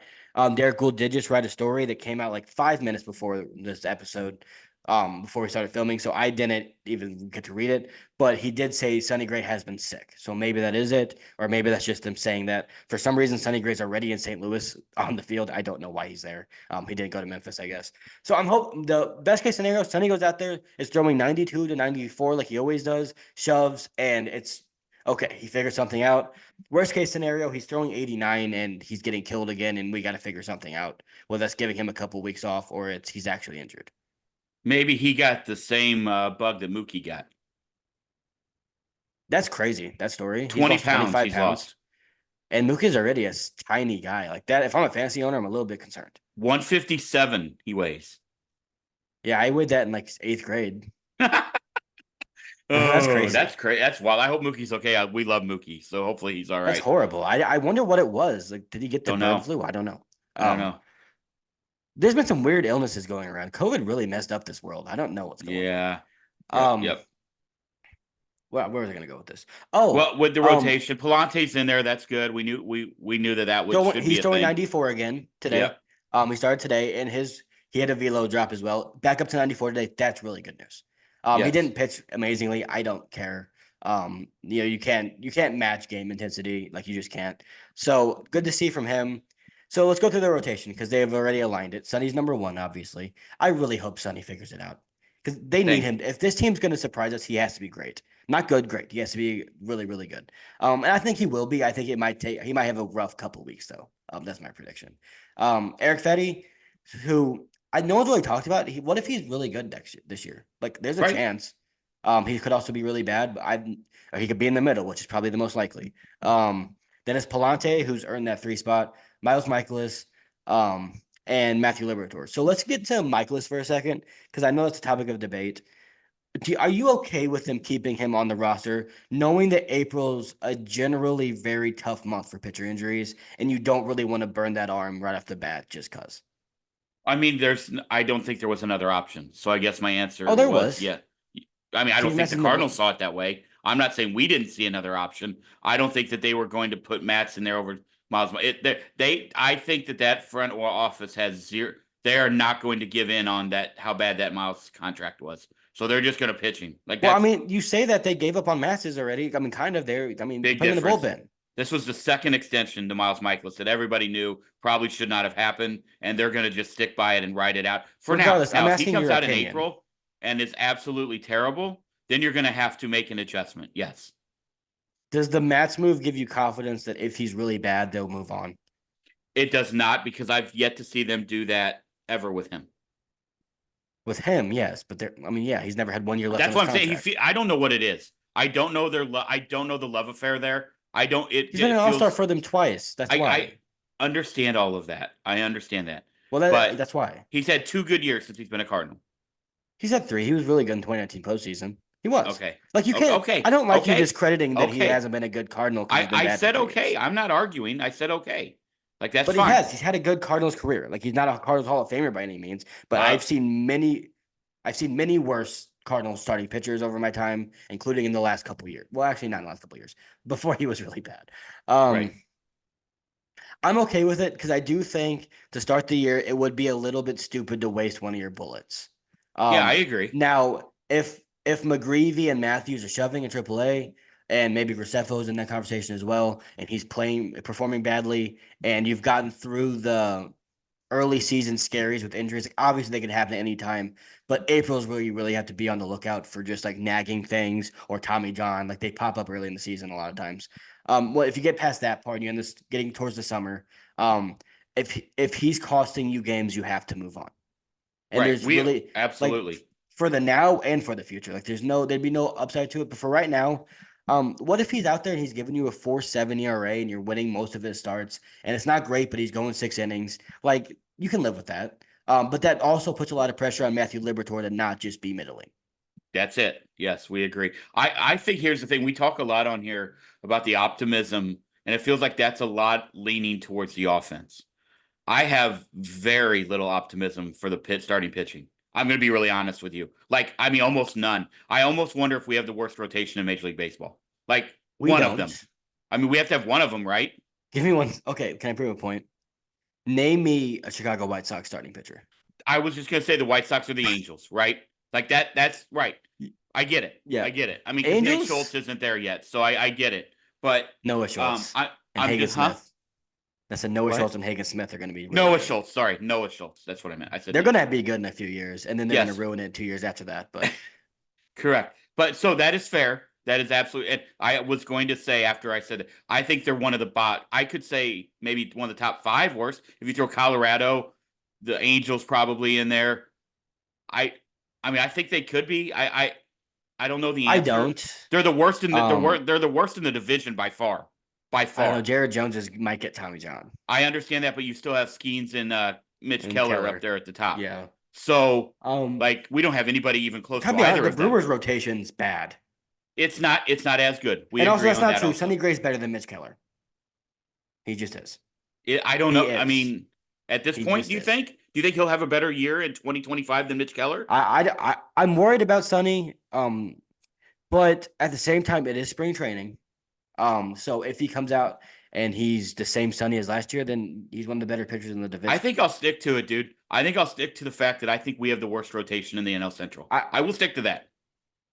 Derek Gould did just write a story that came out like 5 minutes before this episode, before we started filming. So I didn't even get to read it, but he did say Sonny Gray has been sick. So maybe that is it, or maybe that's just them saying that for some reason Sonny Gray's already in St. Louis on the field. I don't know why he's there. He didn't go to Memphis, I guess. So I'm hoping the best case scenario, Sonny goes out there, is throwing 92 to 94 like he always does, shoves, and it's okay. He figures something out. Worst case scenario, he's throwing 89 and he's getting killed again, and we got to figure something out. Whether that's giving him a couple weeks off or he's actually injured. Maybe he got the same bug that Mookie got. That's crazy. That story. He's 20 lost pounds 25 he's pounds. lost. And Mookie's already a tiny guy. Like that, if I'm a fantasy owner, I'm a little bit concerned. 157 he weighs. Yeah, I weighed that in like 8th grade. That's Oh, crazy. that's crazy. That's wild. I hope Mookie's okay. We love Mookie, so hopefully he's all That's right. horrible. I wonder what it was. Like, did he get the Don't bird know. flu? I don't know. I don't know. There's been some weird illnesses going around. COVID really messed up this world. I don't know what's going on. Yeah. Yep. Um, Yep. well, where was I gonna go with this? Oh, Well, with the rotation, Palante's in there. That's good. We knew that would so should be he's a throwing thing. 94 again today. Yep. He started today, and he had a velo drop as well. Back up to 94 today. That's really good news. He Yes. didn't pitch amazingly. I don't care. You can't match game intensity, like you just can't. So good to see from him. So let's go through the rotation because they have already aligned it. Sonny's number 1, obviously. I really hope Sonny figures it out because they need him. If this team's going to surprise us, he has to be great. Not good, great. He has to be really, really good. And I think he will be. I think he might have a rough couple weeks though. That's my prediction. Eric Fetty, who no one's really talked about. What if he's really good this year? Like, there's a Right. chance. He could also be really bad, but or he could be in the middle, which is probably the most likely. Then it's Palante, who's earned that 3 spot, Miles Michaelis, and Matthew Liberatore. So let's get to Michaelis for a second, because I know that's a topic of debate. Are you okay with them keeping him on the roster, knowing that April's a generally very tough month for pitcher injuries, and you don't really want to burn that arm right off the bat just because? I mean, I don't think there was another option. So I guess my Oh, answer there was was. yeah. I mean, I don't Steve think the Matz in the Cardinals saw it that way. I'm not saying we didn't see another option. I don't think that they were going to put Matz in there over Miles. I think that front office has zero. They are not going to give in on that how bad that Miles contract was. So they're just going to pitch him. Like Well, I that's mean, you say that they gave up on Masses already. I mean, kind of there. I mean, big put him in the difference. bullpen. This was the second extension to Miles Michaelis that everybody knew probably should not have happened, and they're going to just stick by it and ride it out for now. Regardless, Now, I'm if he asking comes your out in opinion. April and is absolutely terrible, then you're going to have to make an adjustment. Yes, Does the Mats move give you confidence that if he's really bad, they'll move on? it does not because I've yet to see them do that ever with him. With him, yes, but I mean, yeah, he's never had 1 year left on That's his what I'm saying. contract. I don't know what it is. I don't know I don't know the love affair there. I don't. He's been an It all-star feels. for them twice. That's I why. understand all of that. I understand that, Well, but that's why. he's had 2 good years since he's been a Cardinal. He's had three. He was really good in 2019 postseason. He was. Okay. Like you can't. I Okay. don't like you Okay. discrediting that he Okay. hasn't been a good Cardinal because he's been I bad for said 3 years. okay. I'm not arguing. I said okay. Like that's But he fine. has. He's had a good Cardinals career. Like he's not a Cardinals Hall of Famer by any means. But Uh, I've seen many worse Cardinals starting pitchers over my time, including in the last couple years. Well, actually, not in the last couple years. Before he was really bad. right. I'm okay with it because I do think to start the year it would be a little bit stupid to waste one of your bullets. Yeah, I Um, agree. Now if McGreevy and Matthews are shoving in AAA and maybe Graceffo's in that conversation as well, and he's performing badly, and you've gotten through the early season scaries with injuries, like obviously they could happen at any time, but April is where you really have to be on the lookout for just like nagging things or Tommy John, like they pop up early in the season a lot of times. Well, if you get past that part and you're in this getting towards the summer, if he's costing you games, you have to move on. And Right. there's We really like absolutely. for the now and for the future, like there'd be no upside to it. But for right now, what if he's out there and he's giving you a 4.7 ERA and you're winning most of his starts and it's not great, but he's going 6 innings? Like you can live with that. But that also puts a lot of pressure on Matthew Liberatore to not just be middling. That's it. Yes, we agree. I think here's the thing. We talk a lot on here about the optimism, and it feels like that's a lot leaning towards the offense. I have very little optimism for the starting pitching. I'm going to be really honest with you. Like, I mean, almost none. I almost wonder if we have the worst rotation in Major League Baseball. Like, We one of don't. them. I mean, we have to have one of them, right? Give me one. Okay, can I prove a point? Name me a Chicago White Sox starting pitcher. I was just going to say the White Sox or the Angels, right? Like that's right. I get it. Yeah. I get it. I mean, because Nate Schultz Angels? isn't there yet, so I get it. But Noah Schultz and I'm Hagen just huh? Smith. I said Noah What? Schultz and Hagen Smith are going to be really Noah good. Schultz. Sorry, Noah Schultz. That's what I meant. I said They're going Nate to Schultz. be good in a few years, and then they're Yes, going to ruin it 2 years after that. But correct. But so that is fair. That is absolutely. And I was going to say after I said it, I think they're one of the bot. I could say maybe one of the top 5 worst if you throw Colorado, the Angels probably in there. I, I mean, I think they could be. I don't know the I answer. don't. They're the worst in Um, they're the worst in the division by far. By I don't know. far. Jared Jones might get Tommy John I understand that, but you still have Skeens and Mitch and Keller up Keller. there at the top. Yeah. So like we don't have anybody even close Can I to be honest? either The of them. Brewers' rotation's bad, It's not as good. We and also agree that's on not that true. also. Sonny Gray's better than Mitch Keller. He just is. I don't He know. I is. mean, at this He point, just do you is. think? Do you think he'll have a better year in 2025 than Mitch Keller? I'm worried about Sonny. But at the same time, it is spring training. So if he comes out and he's the same Sonny as last year, then he's one of the better pitchers in the division. I think I'll stick to it, dude. I think I'll stick to the fact that I think we have the worst rotation in the NL Central. I will stick to that.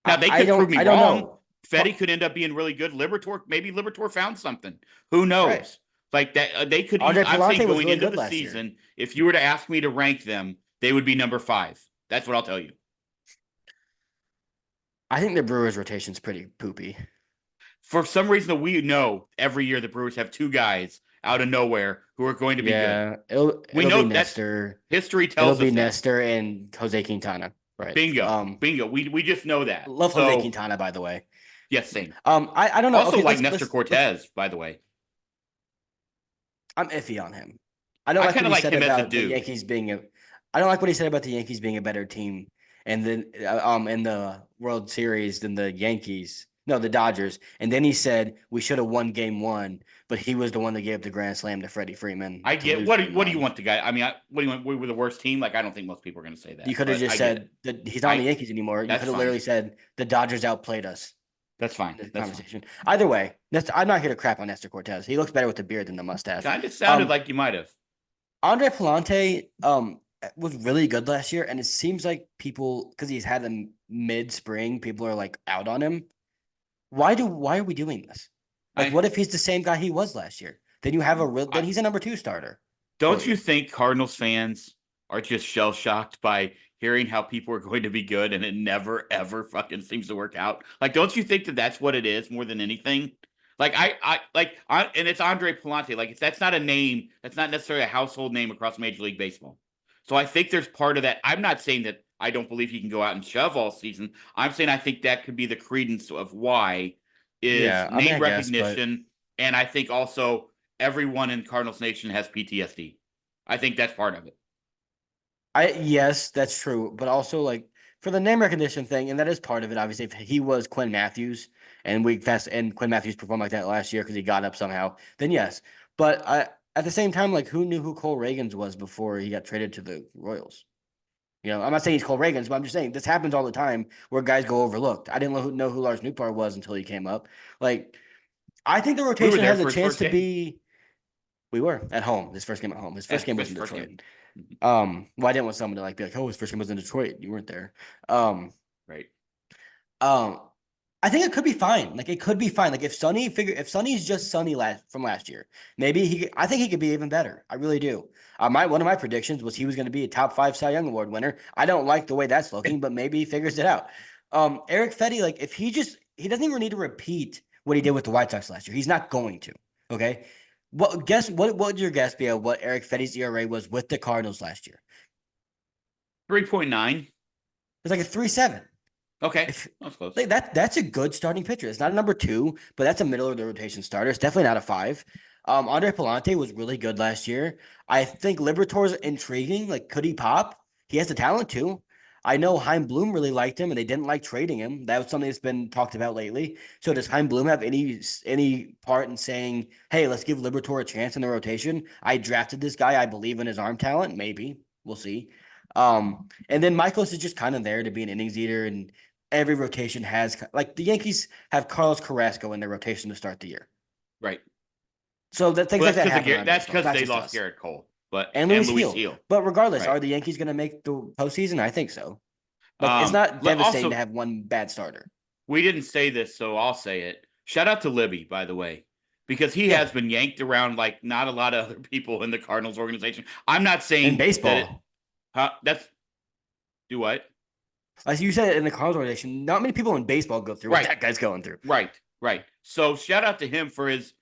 Now they could prove me I don't wrong. know. Fetty could end up being really good. Maybe Liberatore found something. Who knows? Right. Like that, they could. Andre I'm saying Palante was going really into good the last year. season, if you were to ask me to rank them, they would be number 5. That's what I'll tell you. I think the Brewers' rotation's pretty poopy. For some reason, we know every year the Brewers have 2 guys out of nowhere who are going to be good. It'll We be know that's Nestor. history It'll tells be us that. Nestor and Jose Quintana. Right. Bingo. We just know that. Love So, Jose Quintana, by the way. yes, same. I don't know. Also, Okay, like Nestor Cortez, by the way. I'm iffy on him. I don't I like kind what of he like said him as a about the dude. Yankees being a. I don't like what he said about the Yankees being a better team, and then in the World Series than the Yankees No, the Dodgers. And then he said we should have won game one, but he was the one that gave the grand slam to Freddie Freeman I to get lose game what do you one. want the guy? I mean, what do you want? We were the worst team. Like, I don't think most people are going to say You that, could have but just I get it. said that he's not on the Yankees anymore. You That's could have fine. literally said the Dodgers outplayed us That's in fine. the That's fine. conversation. Either way, I'm not here to crap on Nestor Cortez. He looks better with the beard than the mustache. Kind of sounded Um, like you might have. Andre Palante was really good last year, and it seems like people, because he's had a mid spring, people are like out on him. Why are we doing this? Like, I what if he's the same guy he was last year? Then you have then I he's a number two starter for don't you you. think Cardinals fans are just shell shocked by hearing how people are going to be good and it never ever fucking seems to work out? Like, don't you think that that's what it is more than anything? Like and it's Andre Palante. Like, that's not a name. That's not necessarily a household name across Major League Baseball. So I think there's part of that. I'm not saying that I don't believe he can go out and shove all season. I'm saying I think that could be the credence of why is Yeah, I mean, name I guess, but recognition, and I think also everyone in Cardinals Nation has PTSD. I think that's part of it. yes, that's true. But also, like, for the name recognition thing, and that is part of it. Obviously, if he was Quinn Matthews, and Quinn Matthews performed like that last year because he got up somehow, then yes. But at the same time, like, who knew who Cole Reagans was before he got traded to the Royals? You know, I'm not saying he's Cole Reagans, but I'm just saying this happens all the time where guys go overlooked. I didn't know who Lars Nootbaar was until he came up. Like, I think the We were rotation there has a for his chance first to game. be. We were at home. His first game at home. His first game was His in first Detroit. game. Well, I didn't want someone to like be like, "Oh, his first game was in Detroit. You weren't there." Um, Right. um, I think it could be fine. Like it could be fine. Like if Sonny's just Sonny from last year, maybe I think he could be even better. I really do. One of my predictions was he was going to be a top 5 Cy Young Award winner. I don't like the way that's looking, but maybe he figures it out. Eric Fetty, like if he doesn't even need to repeat what he did with the White Sox last year. He's not going to. Okay. What would your guess be of what Eric Fetty's ERA was with the Cardinals last year? 3.9. It's like a 3.7. Okay. If That's close. like that's a good starting pitcher. It's not a number 2, but that's a middle of the rotation starter. It's definitely not a 5. Andre Palante was really good last year. I think Liberatore is intriguing. Like, could he pop? He has the talent too. I know Heim Bloom really liked him, and they didn't like trading him. That was something that's been talked about lately. So does Heim Bloom have any part in saying, "Hey, let's give Liberatore a chance in the rotation"? I drafted this guy. I believe in his arm talent. Maybe we'll see. And then Michaels is just kind of there to be an innings eater, and every rotation has like the Yankees have Carlos Carrasco in their rotation to start the year. Right. So that things Well, like that happen around that's baseball. It's because not they just lost us. Garrett Cole, but And and Luis Luis Heel. Heel. But regardless, Right. are the Yankees going to make the postseason? I think so. Like it's not devastating to Also, have one bad starter. we didn't say this, so I'll say it. Shout out to Libby, by the way, because he Yeah, has been yanked around like not a lot of other people in the Cardinals organization. I'm not in saying that baseball, that's do what? as you said in the Cardinals organization, not many people in baseball go through what Right. that guy's going through. Right. So shout out to him for his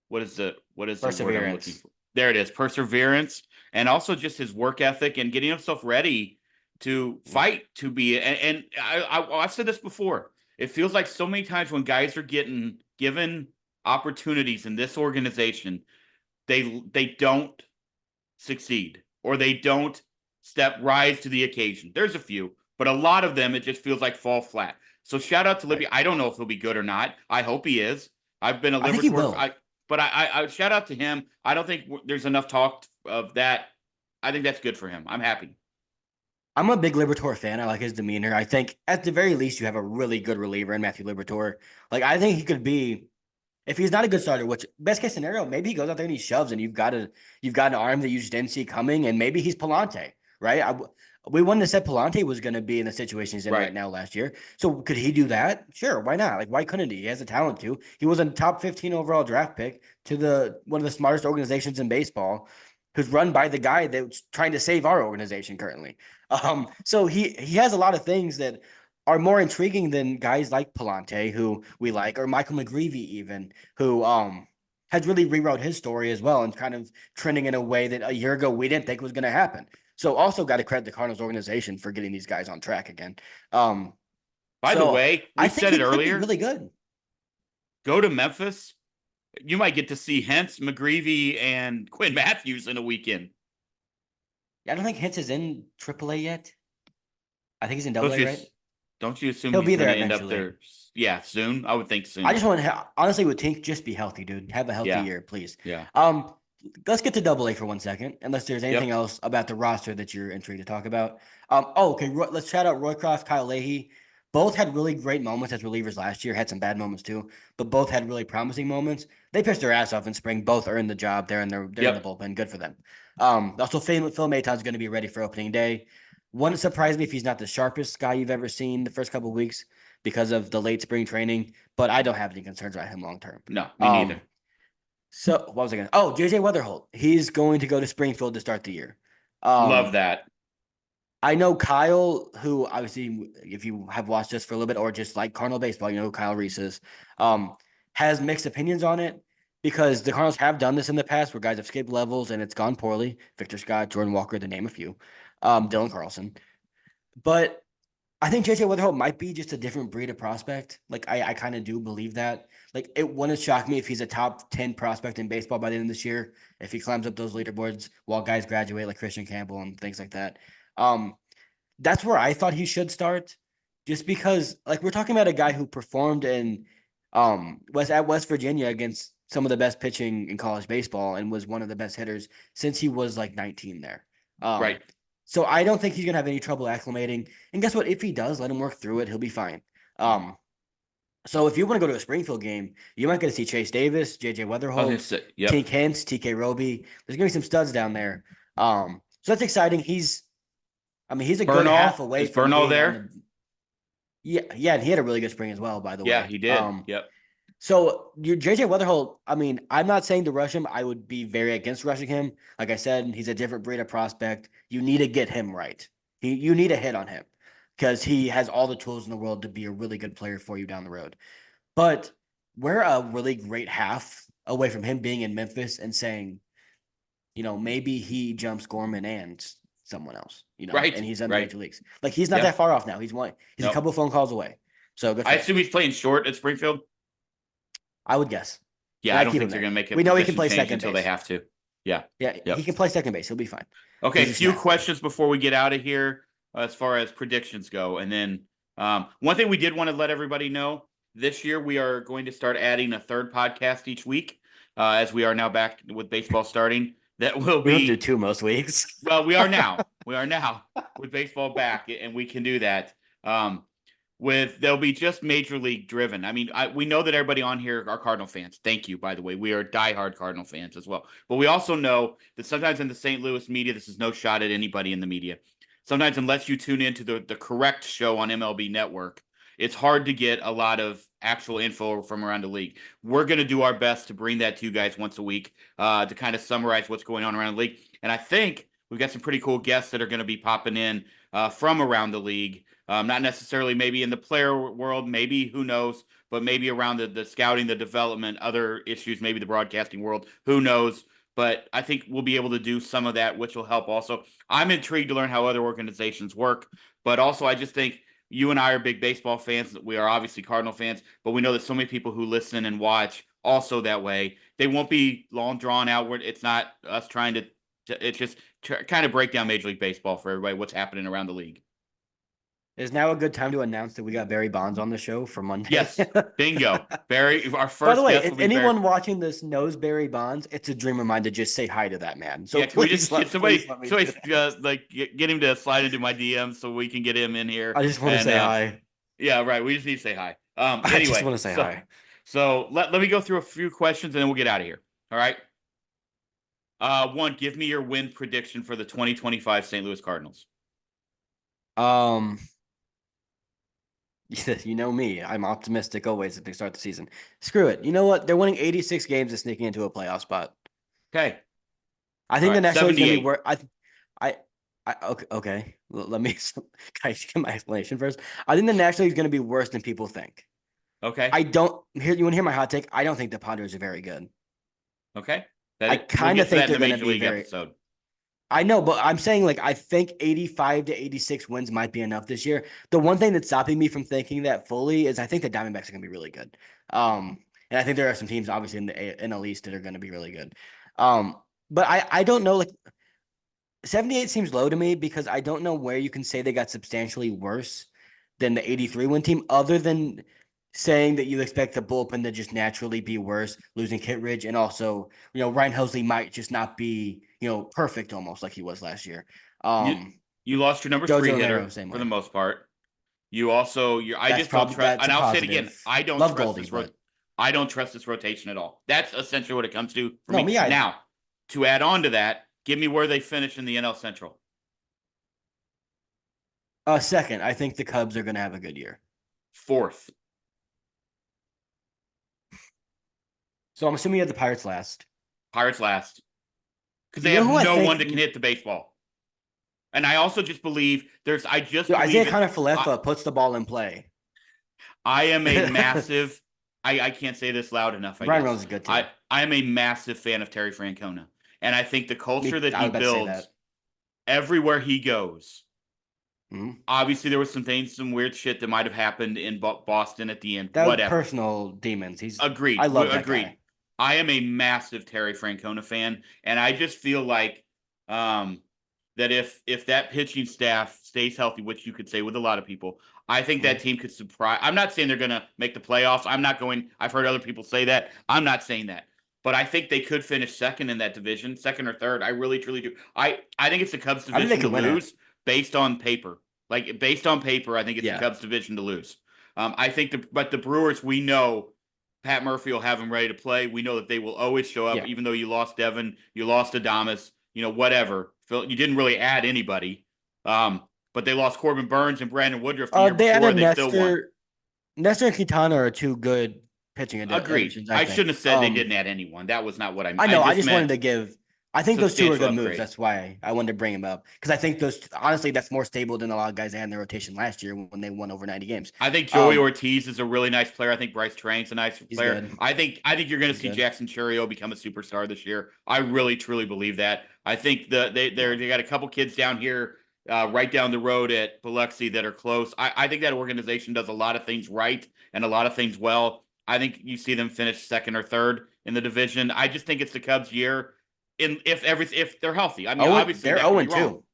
what is the word I'm looking Perseverance. for? There it is, perseverance, and also just his work ethic and getting himself ready to Yeah. fight to be. And I've said this before. It feels like so many times when guys are getting given opportunities in this organization, they don't succeed or they don't rise to the occasion. There's a few, but a lot of them it just feels like fall flat. So shout out to Right. Libby. I don't know if he'll be good or not. I hope he is. I've been a I think he Liberatore. will. But I shout out to him. I don't think there's enough talk of that. I think that's good for him. I'm happy. I'm a big Liberatore fan. I like his demeanor. I think at the very least you have a really good reliever in Matthew Liberatore. Like I think he could be if he's not a good starter, which best case scenario, maybe he goes out there and he shoves, and you've got an arm that you just didn't see coming, and maybe he's Palante, right? We wouldn't have said Palante was going to be in the situation he's in right Right. now last year. So could he do that? Sure, why not? Like why couldn't he? He has the talent to. He was a top 15 overall draft pick to the one of the smartest organizations in baseball, who's run by the guy that's trying to save our organization currently. So he has a lot of things that are more intriguing than guys like Palante, who we like, or Michael McGreevy, even, who has really rewrote his story as well and kind of trending in a way that a year ago we didn't think was going to happen. So also got to credit the Cardinals organization for getting these guys on track again. By the So way, we I think said he it could be earlier. really good. Go to Memphis. You might get to see Hentz, McGreevy, and Quinn Matthews in a weekend. I don't think Hintz is in AAA yet. I think he's in Those AA, right? just Don't you assume He'll he's be going there to end up eventually. there? Yeah, soon. I would think I soon. just want to honestly with Tink just be healthy, dude. Have a healthy Yeah, year, please. yeah, Um, let's get to Double A for 1 second, unless there's anything yep, else about the roster that you're intrigued to talk about. Okay. Let's shout out Roycroft, Kyle Leahy. Both had really great moments as relievers last year. Had some bad moments too, but both had really promising moments. They pitched their ass off in spring. Both earned the job. They're in the yep. bullpen. Good for them. Also Phil Maton's going to be ready for opening day. Wouldn't surprise me if he's not the sharpest guy you've ever seen the first couple of weeks because of the late spring training, but I don't have any concerns about him long term. No, me neither. Um, so what was I going to? Oh, JJ Weatherholt. He's going to go to Springfield to start the year. Love Um, that. I know Kyle, who obviously, if you have watched us for a little bit or just like Cardinal baseball, you know who Kyle Reese is, has mixed opinions on it because the Cardinals have done this in the past where guys have skipped levels and it's gone poorly. Victor Scott, Jordan Walker, to name a few, Dylan Carlson. But I think JJ Weatherholt might be just a different breed of prospect. Like I kind of do believe that. Like it wouldn't shock me if he's a top 10 prospect in baseball by the end of this year, if he climbs up those leaderboards while guys graduate like Christian Campbell and things like that. Um, that's where I thought he should start, just because like we're talking about a guy who performed in was at West Virginia against some of the best pitching in college baseball and was one of the best hitters since he was like 19 there. Um, Right. so I don't think he's gonna have any trouble acclimating. And guess what? If he does, let him work through it. He'll be fine. Um, so if you want to go to a Springfield game, you might get to see Chase Davis, JJ I was gonna Weatherholt, say, yep. Tink Hence, TK Roby. There's gonna be some studs down there. So that's exciting. He's a good half Bernal, away is from Bernal being on there? the. Yeah, and he had a really good spring as well, by the Yeah, way. he did. Yep. So your JJ Weatherholt, I'm not saying to rush him. I would be very against rushing him. Like I said, he's a different breed of prospect. You need to get him right. You need a hit on him because he has all the tools in the world to be a really good player for you down the road. But we're a really great half away from him being in Memphis and saying, maybe he jumps Gorman and someone else, Right, and he's in the right. major leagues. Like he's not Yeah. that far off now. He's a No. couple of phone calls away. So good I for him. assume he's playing short at Springfield. I would guess. Yeah, And I I don't keep think him they're there. gonna make a We know he can position play change second until they base. have to. Yeah. Yeah, he Yep. can play second base. He'll be fine. Okay, a He's just few now. questions before we get out of here as far as predictions go. And then one thing we did want to let everybody know this year, we are going to start adding a third podcast each week as we are now back with baseball starting. That will We don't do be, two most weeks. well, we are now. We are now with baseball back, and we can do that. Um, they'll be just major league driven. I mean, we know that everybody on here are Cardinal fans. Thank you, by the way. We are diehard Cardinal fans as well. But we also know that sometimes in the St. Louis media, this is no shot at anybody in the media. Sometimes, unless you tune into the correct show on MLB Network, it's hard to get a lot of actual info from around the league. We're going to do our best to bring that to you guys once a week to kind of summarize what's going on around the league. And I think we've got some pretty cool guests that are going to be popping in from around the league. Not necessarily maybe in the player world, maybe who knows, but maybe around the scouting, the development, other issues, maybe the broadcasting world, who knows. But I think we'll be able to do some of that, which will help also. I'm intrigued to learn how other organizations work, but also I just think you and I are big baseball fans. We are obviously Cardinal fans, but we know that so many people who listen and watch also that way. They won't be long drawn outward. It's not us trying to it's just kind of break down Major League Baseball for everybody, what's happening around the league. Is now a good time to announce that we got Barry Bonds on the show for Monday? Yes, bingo. Barry, our By the first way, guest will if be Barry. anyone watching this knows Barry Bonds, it's a dream of mine to just say hi to that man. So Yeah, can we please, just get please let me do that. like get him to slide into my DM so we can get him in here? I just want to And say hi. yeah, right. We just need to say hi. I just Anyway, want to say hi. so let me go through a few questions and then we'll get out of here. All right. One, give me your win prediction for the 2025 St. Louis Cardinals. Um, you know me. I'm optimistic always at the start of the season. Screw it. You know what? They're winning 86 games and sneaking into a playoff spot. Okay. I All think the right. National League's gonna be 78. worse. Okay. Let me can I just get my explanation first? I think the National League's gonna be worse than people think. Okay. I don't hear you want to hear my hot take. I don't think the Padres are very good. Okay. I We'll kind get of to think that in they're the gonna Major be League very. episode. I know, but I'm saying like I think 85 to 86 wins might be enough this year. The one thing that's stopping me from thinking that fully is I think the Diamondbacks are gonna be really good. And I think there are some teams obviously in the NL East that are gonna be really good. Um, but I don't know, like 78 seems low to me because I don't know where you can say they got substantially worse. than the 83 win team, other than saying that you expect the bullpen to just naturally be worse, losing Kittredge, and also, Ryan Helsley might just not be, perfect almost like he was last year. You Um, you lost your number three Jojo Romero, hitter same for the way. most part. You also I That's just don't probably trust, that's and a I'll say it again. positive. I don't Love trust Goldie, this but I don't trust this rotation at all. That's essentially what it comes to for no, me. me either. Now, to add on to that, give me where they finish in the NL Central. Second, I think the Cubs are going to have a good year. Fourth. So I'm assuming you have the Pirates last. Pirates last. Because they You know have who I no think? one that can hit the baseball. And I also just believe I just Isaiah believe it. Kiner-Falefa puts the ball in play. I am a massive. I can't say this loud enough. I Brian guess Reynolds is good too. I am a massive fan of Terry Francona, and I think the culture that I he was about to say builds that. everywhere he goes. Mhm. Obviously, there was some weird shit that might have happened in Boston at the end. That was Whatever. personal demons. I Agreed. love that Agreed. guy. I am a massive Terry Francona fan, and I just feel like um, that if that pitching staff stays healthy, which you could say with a lot of people, I think that Mhm. team could surprise. I'm not saying they're going to make the playoffs. I'm not going. I've heard other people say that. I'm not saying that, but I think they could finish second in that division, second or third. I really truly do. I think it's the Cubs' I think they division to could win it. lose based on paper. Like based on paper, I think it's the Yeah. Cubs' division to lose. I think but the Brewers, we know Pat Murphy will have them ready to play. We know that they will always show up, Yeah. even though you lost Devin, you lost Adamas, whatever. Phil, you didn't really add anybody, but they lost Corbin Burns and Brandon Woodruff the year They before. added They still won. Nestor and Quintana are two good pitching Agreed. additions, I I think. shouldn't have said they didn't add anyone. That was not what I meant. I I know. I just just meant wanted to give. I think those two are substantial good moves. upgrade. That's why I wanted to bring them up because I think those honestly that's more stable than a lot of guys had in their rotation last year when they won over 90 games. I think Joey Um, Ortiz is a really nice player. I think Bryce Train's a nice he's player. good. I think you're going to He's see good. Jackson Churio become a superstar this year. I really truly believe that. I think Yeah. they got a couple kids down here, right down the road at Biloxi that are close. I think that organization does a lot of things right and a lot of things well. I think you see them finish second or third in the division. I just think it's the Cubs' year. If they're healthy, I mean, obviously They're that could 0 be wrong. 2.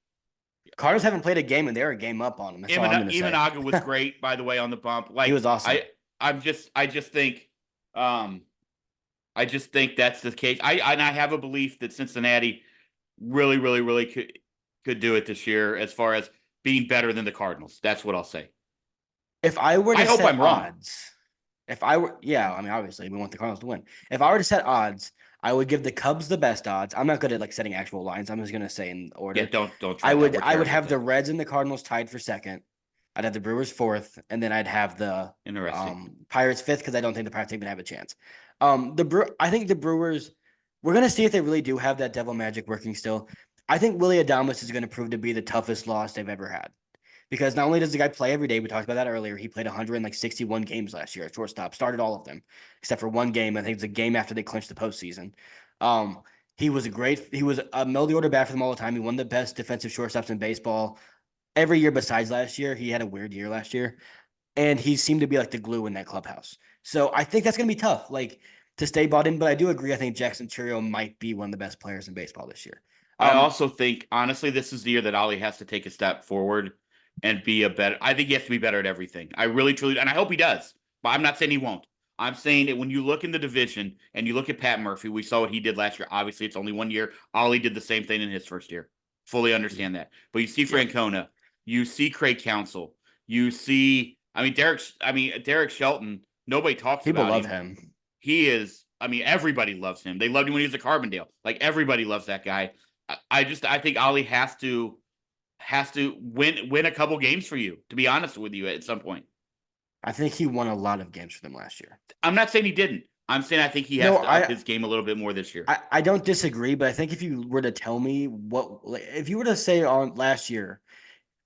Cardinals haven't played a game and they're a game up on them. That's all Even I'm going to say. Aga was great, by the way, on the bump. He Like was awesome. I just think, um, I just think that's the case. And I have a belief that Cincinnati really, really, really could do it this year as far as being better than the Cardinals. That's what I'll say. If I were I to hope set I'm wrong. odds, if I were, yeah, I mean, obviously we want the Cardinals to win. If I were to set odds, I would give the Cubs the best odds. I'm not good at like setting actual lines. I'm just gonna say in Yeah, order. don't try that. We're I would terrible at have the that. Reds and the Cardinals tied for second. I'd have the Brewers fourth, and then I'd have the Interesting. Pirates fifth because I don't think the Pirates even have a chance. I think the Brewers. We're gonna see if they really do have that devil magic working still. I think Willie Adames is gonna prove to be the toughest loss they've ever had. Because not only does the guy play every day, we talked about that earlier. He played 161 games last year at shortstop, started all of them except for one game. I think it's a game after they clinched the postseason. Um, he was a middle of the order bat for them all the time. He won the best defensive shortstops in baseball every year besides last year. He had a weird year last year, and he seemed to be like the glue in that clubhouse. So I think that's gonna be tough, like to stay bought in. But I do agree. I think Jackson Churio might be one of the best players in baseball this year. I Um, also think, honestly, this is the year that Ollie has to take a step forward and be a better. I think he has to be better at everything. I really, truly, and I hope he does. But I'm not saying he won't. I'm saying that when you look in the division and you look at Pat Murphy, we saw what he did last year. Obviously, it's only 1 year. Ollie did the same thing in his first year. Fully understand that. But you see yeah, Francona, you see Craig Counsell, you see, Derek Shelton. Nobody talks people about love him. him. He is. I mean, everybody loves him. They loved him when he was at Carbondale. Like everybody loves that guy. I think Ollie has to win a couple games for you. To be honest with you, at some point, I think he won a lot of games for them last year. I'm not saying he didn't. I'm saying I think he has No, to up his game a little bit more this year. I don't disagree, but I think if you were to tell me if you were to say on last year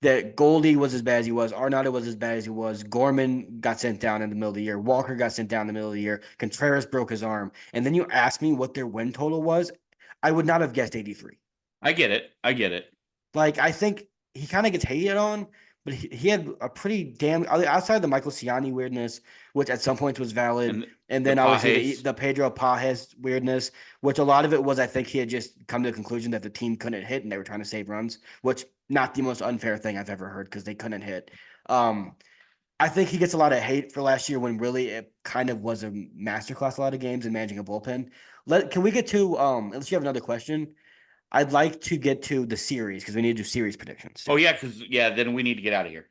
that Goldie was as bad as he was, Arnado was as bad as he was, Gorman got sent down in the middle of the year, Walker got sent down in the middle of the year, Contreras broke his arm, and then you ask me what their win total was, I would not have guessed 83. I get it. I get it. Like, I think he kind of gets hated on, but he had a pretty damn outside of the Michael Ciani weirdness, which at some points was valid, And and the then obviously Pajes, the Pedro Pajes weirdness, which a lot of it was I think he had just come to the conclusion that the team couldn't hit and they were trying to save runs, which not the most unfair thing I've ever heard because they couldn't hit. Um, I think he gets a lot of hate for last year when really it kind of was a masterclass a lot of games in managing a bullpen. Can we get to unless you have another question? I'd like to get to the series because we need to do series predictions Oh too. yeah, then we need to get out of here.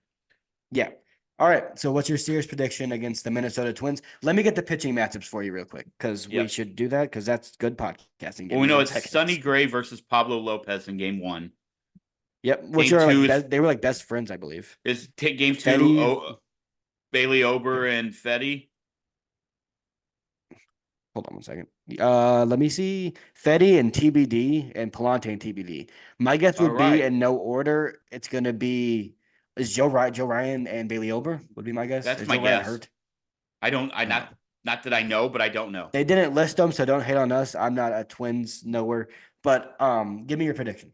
Yeah. All right. So what's your series prediction against the Minnesota Twins? Let me get the pitching matchups for you real quick because we Yep. should do that because that's good podcasting. Give Well, we me know one it's Sonny second. Gray versus Pablo Lopez in game one. Yep. Which Game are two like is best, they were like best friends, I believe. game two. Fetty. Bailey Ober and Fetty. Hold on one second. Let me see. Fetty and TBD and Palante and TBD. My guess All would be right, in no order. It's gonna be is Joe Ryan and Bailey Ober would be my guess. that's Is my Joe Ryan guess. hurt? I don't. I Oh. not that I know, but I don't know. They didn't list them, so don't hate on us. I'm not a Twins knower, but give me your prediction.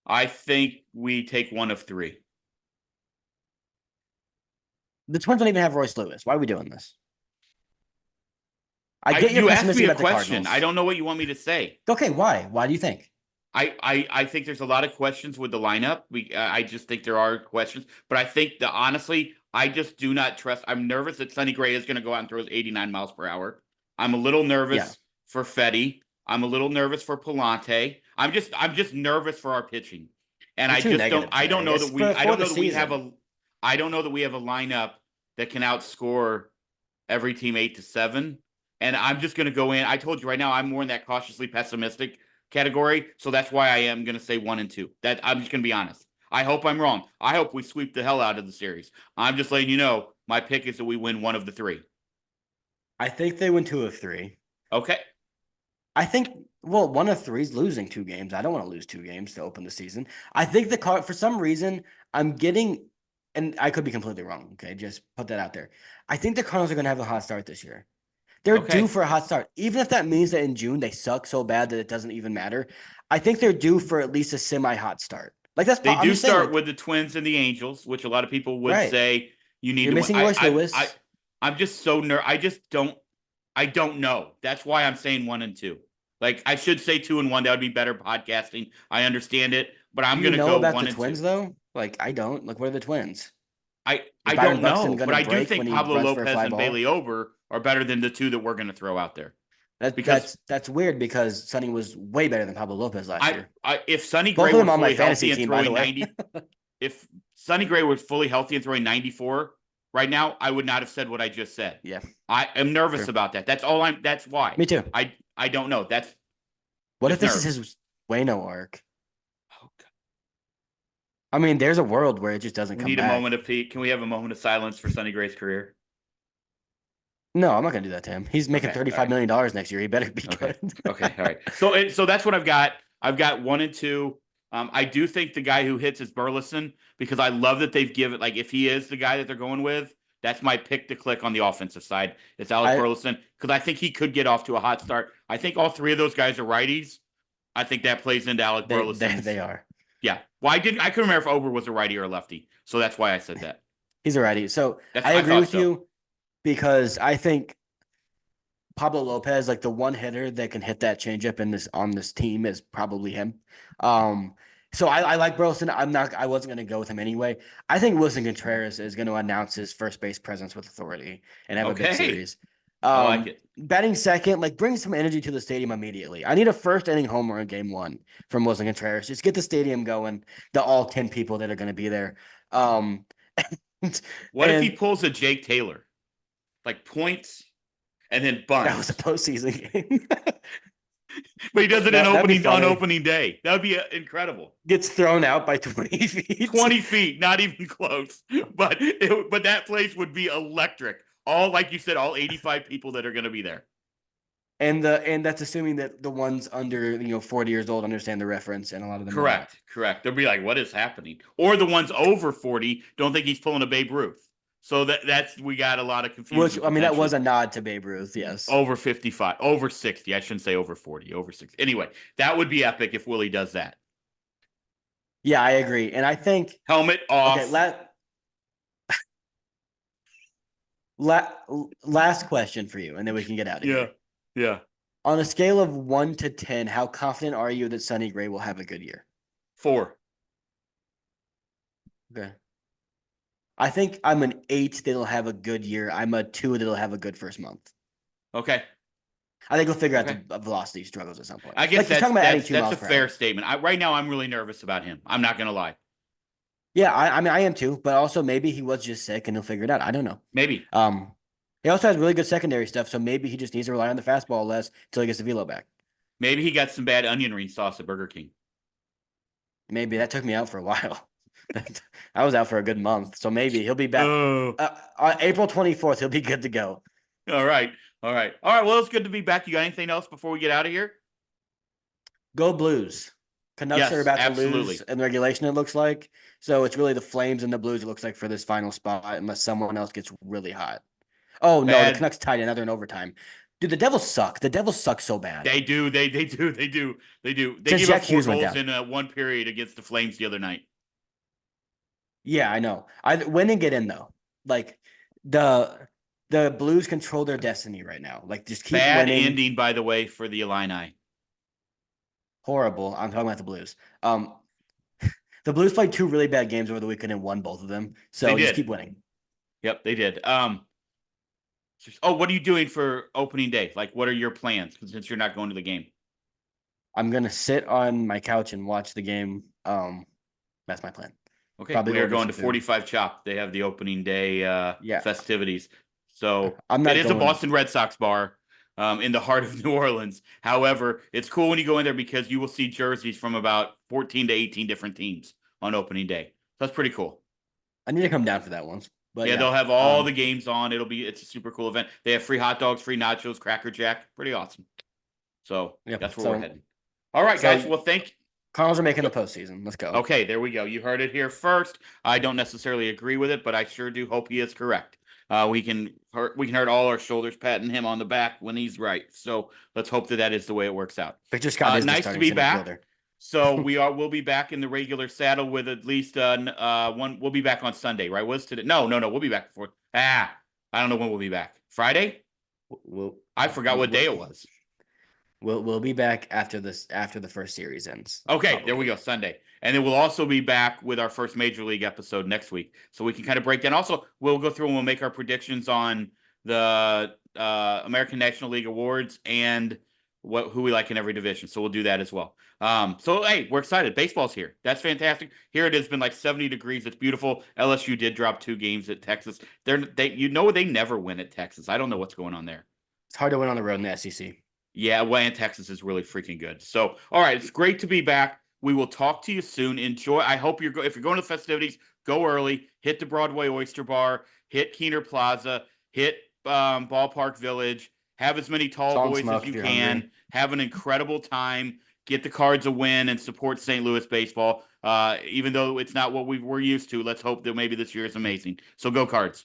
I think we take one of three. The Twins don't even have Royce Lewis. Why are we doing this? I get you're You asked me pessimistic a about the question. I Cardinals. don't know what you want me to say. Okay, why? Why do you think? I think there's a lot of questions with the lineup. I just think there are questions, but I think that honestly, I just do not trust. I'm nervous that Sonny Gray is going to go out and throw 89 miles per hour. I'm a little Yeah, nervous for Fetty. I'm a little nervous for Palante. I'm just nervous for our pitching, and you're too negative I don't today. know It's that we I before don't the know that we have season. a I don't know that we have a lineup that can outscore every team 8-7. And I'm just going to go in. I told you right now, I'm more in that cautiously pessimistic category. So that's why I am going to say 1-2. That I'm just going to be honest. I hope I'm wrong. I hope we sweep the hell out of the series. I'm just letting you know my pick is that we win one of the three. I think they win 2 of 3. Okay. I think well, 1 of 3 is losing 2 games. I don't want to lose 2 games to open the season. I think the card for some reason I'm getting, and I could be completely wrong. Okay, just put that out there. I think the Cardinals are going to have a hot start this year. They're due Okay. for a hot start, even if that means that in June they suck so bad that it doesn't even matter. I think they're due for at least a semi-hot start. Like They I'm do just saying, start like with the Twins and the Angels, which a lot of people would right, say you need you're to win. missing Royce Lewis. I'm just so I just don't know. That's why I'm saying 1-2. Like I should say 2-1. That would be better podcasting. I understand it, but Do I'm you gonna know go about one the and two. Twins though? Like I don't. Like what are the Twins? Is I Byron don't Buxton know, going but to I do break think when he Pablo runs for a Lopez fly and ball? Bailey Ober are better than the two that we're gonna throw out there. That Because that's weird because Sonny was way better than Pablo Lopez last year. I if Sonny Both Gray of were them on my fully fantasy healthy and team, by the throwing way. 90, if Sonny Gray was fully healthy and throwing 94 right now, I would not have said what I just said. Yeah, I am nervous true. about that. That's why. Me too. I don't know. That's What if just this is nerves. his Wayno arc? Oh, God. I mean, there's a world where it just doesn't We come need a back. moment of peace. Can we have a moment of silence for Sonny Gray's career? No, I'm not gonna do that to him. He's making Okay. All $35 right. million next year. He better be Okay. good. Okay. All right. So that's what I've got. I've got 1-2. I do think the guy who hits is Burleson because I love that they've given like if he is the guy that they're going with, that's my pick to click on the offensive side. It's Alec I Burleson because I think he could get off to a hot start. I think all three of those guys are righties. I think that plays into Alec they Burleson's. are. Yeah. Well, I couldn't remember if Ober was a righty or a lefty, so that's why I said that. He's a righty. So That's I I agree thought with so. you because I think Pablo Lopez, like the one hitter that can hit that changeup in this on this team, is probably him. Um, so I like Burleson. I wasn't gonna go with him anyway. I think Wilson Contreras is gonna announce his first base presence with authority and have a big Okay. series. I like it. Batting second, like bring some energy to the stadium immediately. I need a first inning homer in game one from Wilson Contreras. Just get the stadium going, the all 10 people that are gonna be there. Um What if he and pulls a Jake Taylor? Like points and then that was a bunts. postseason game. But he does it That'd be on funny. opening day. That would be incredible. Gets thrown out by 20 feet. 20 feet, not even close. But that place would be electric. All like you said, all 85 people that are going to be there. And that's assuming that the ones under 40 years old understand the reference, and a lot of them may not. Correct. They'll be like, "What is happening?" Or the ones over 40 don't think he's pulling a Babe Ruth. So that's we got a lot of Which confusion I mean, that was potentially. a nod to Babe Ruth, yes. Over 55, over 60. I shouldn't say over 40, over 60. Anyway, that would be epic if Willie does that. Yeah, I agree, and I think Helmet okay. off. La, last question for you, and then we can get out of Yeah. here. Yeah. On a scale of 1 to 10, how confident are you that Sonny Gray will have a good year? 4. Okay. I think I'm an 8 that'll have a good year. I'm a 2 that'll have a good first month. Okay. I think he'll figure out Okay. the velocity struggles at some point. I guess Like he's talking about adding two that's miles a per fair hour. statement. Right now I'm really nervous about him. I'm not gonna lie. Yeah, I mean I am too, but also maybe he was just sick and he'll figure it out. I don't know. Maybe. Um, he also has really good secondary stuff, so maybe he just needs to rely on the fastball less until he gets the velo back. Maybe he got some bad onion ring sauce at Burger King. Maybe that took me out for a while. I was out for a good month, so maybe he'll be back. Oh. On April 24th, he'll be good to go. All right. All right. All right. Well, it's good to be back. You got anything else before we get out of here? Go Blues. Canucks are Yes, about to lose absolutely. in regulation, it looks like. So it's really the Flames and the Blues, it looks like, for this final spot, unless someone else gets really hot. Oh, no, the Bad. Canucks tied another in overtime. Dude, the Devils suck. The Devils suck so bad. They do. They do. They do. They do. They Since gave up Jack 4 Hughes went goals down. in one period against the Flames the other night. Yeah, I know. I win and get in, though. Like, the the Blues control their destiny right now. Like, just keep Bad winning. ending, by the way, for the Illini. Horrible. I'm talking about the Blues. The Blues played 2 really bad games over the weekend and won both of them. They So just did. keep winning. Yep, they did. Oh, what are you doing for opening day? Like, what are your plans? Since you're not going to the game. I'm gonna sit on my couch and watch the game. That's my plan. Okay, Probably we are order going to some food. 45 Chop. They have the opening day Yeah, festivities. So I'm it not is a going. Boston Red Sox bar in the heart of New Orleans. However, it's cool when you go in there because you will see jerseys from about 14 to 18 different teams on opening day. That's pretty cool. I need to come down for that once. But Yeah, yeah, they'll have all the games on. It's a super cool event. They have free hot dogs, free nachos, Cracker Jack. Pretty awesome. So yeah. that's where we're So heading. All right, guys. so Well, thank Cardinals are making the go. postseason. Let's go. Okay, there we go. You heard it here first. I don't necessarily agree with it, but I sure do hope he is correct. We can hurt all our shoulders patting him on the back when he's right. So let's hope that that is the way it works out. Victor Scott is the Nice to starting be center back. fielder. So we'll be back in the regular saddle with at least one. We'll be back on Sunday, right? What's today? No, no, no. We'll be back before. I don't know when we'll be back. Friday? We'll I forgot what day it was. we'll be back after the first series ends. Okay, there we Probably. go, Sunday. And then we'll also be back with our first Major League episode next week. So we can kind of break down. Also, we'll go through and we'll make our predictions on the American National League awards and who we like in every division. So we'll do that as well. So hey, we're excited. Baseball's here. That's fantastic. Here it has been like 70 degrees. It's beautiful. LSU did drop 2 games at Texas. They never win at Texas. I don't know what's going on there. It's hard to win on the road in the SEC. Yeah, well, and Texas is really freaking good. So, all right, it's great to be back. We will talk to you soon. Enjoy. I hope if you're going to the festivities, go early. Hit the Broadway Oyster Bar. Hit Keener Plaza. Hit Ballpark Village. Have as many tall Salt and boys as smoke you if you're can. hungry. Have an incredible time. Get the Cards a win and support St. Louis baseball. Even though it's not what we're used to, let's hope that maybe this year is amazing. So go Cards.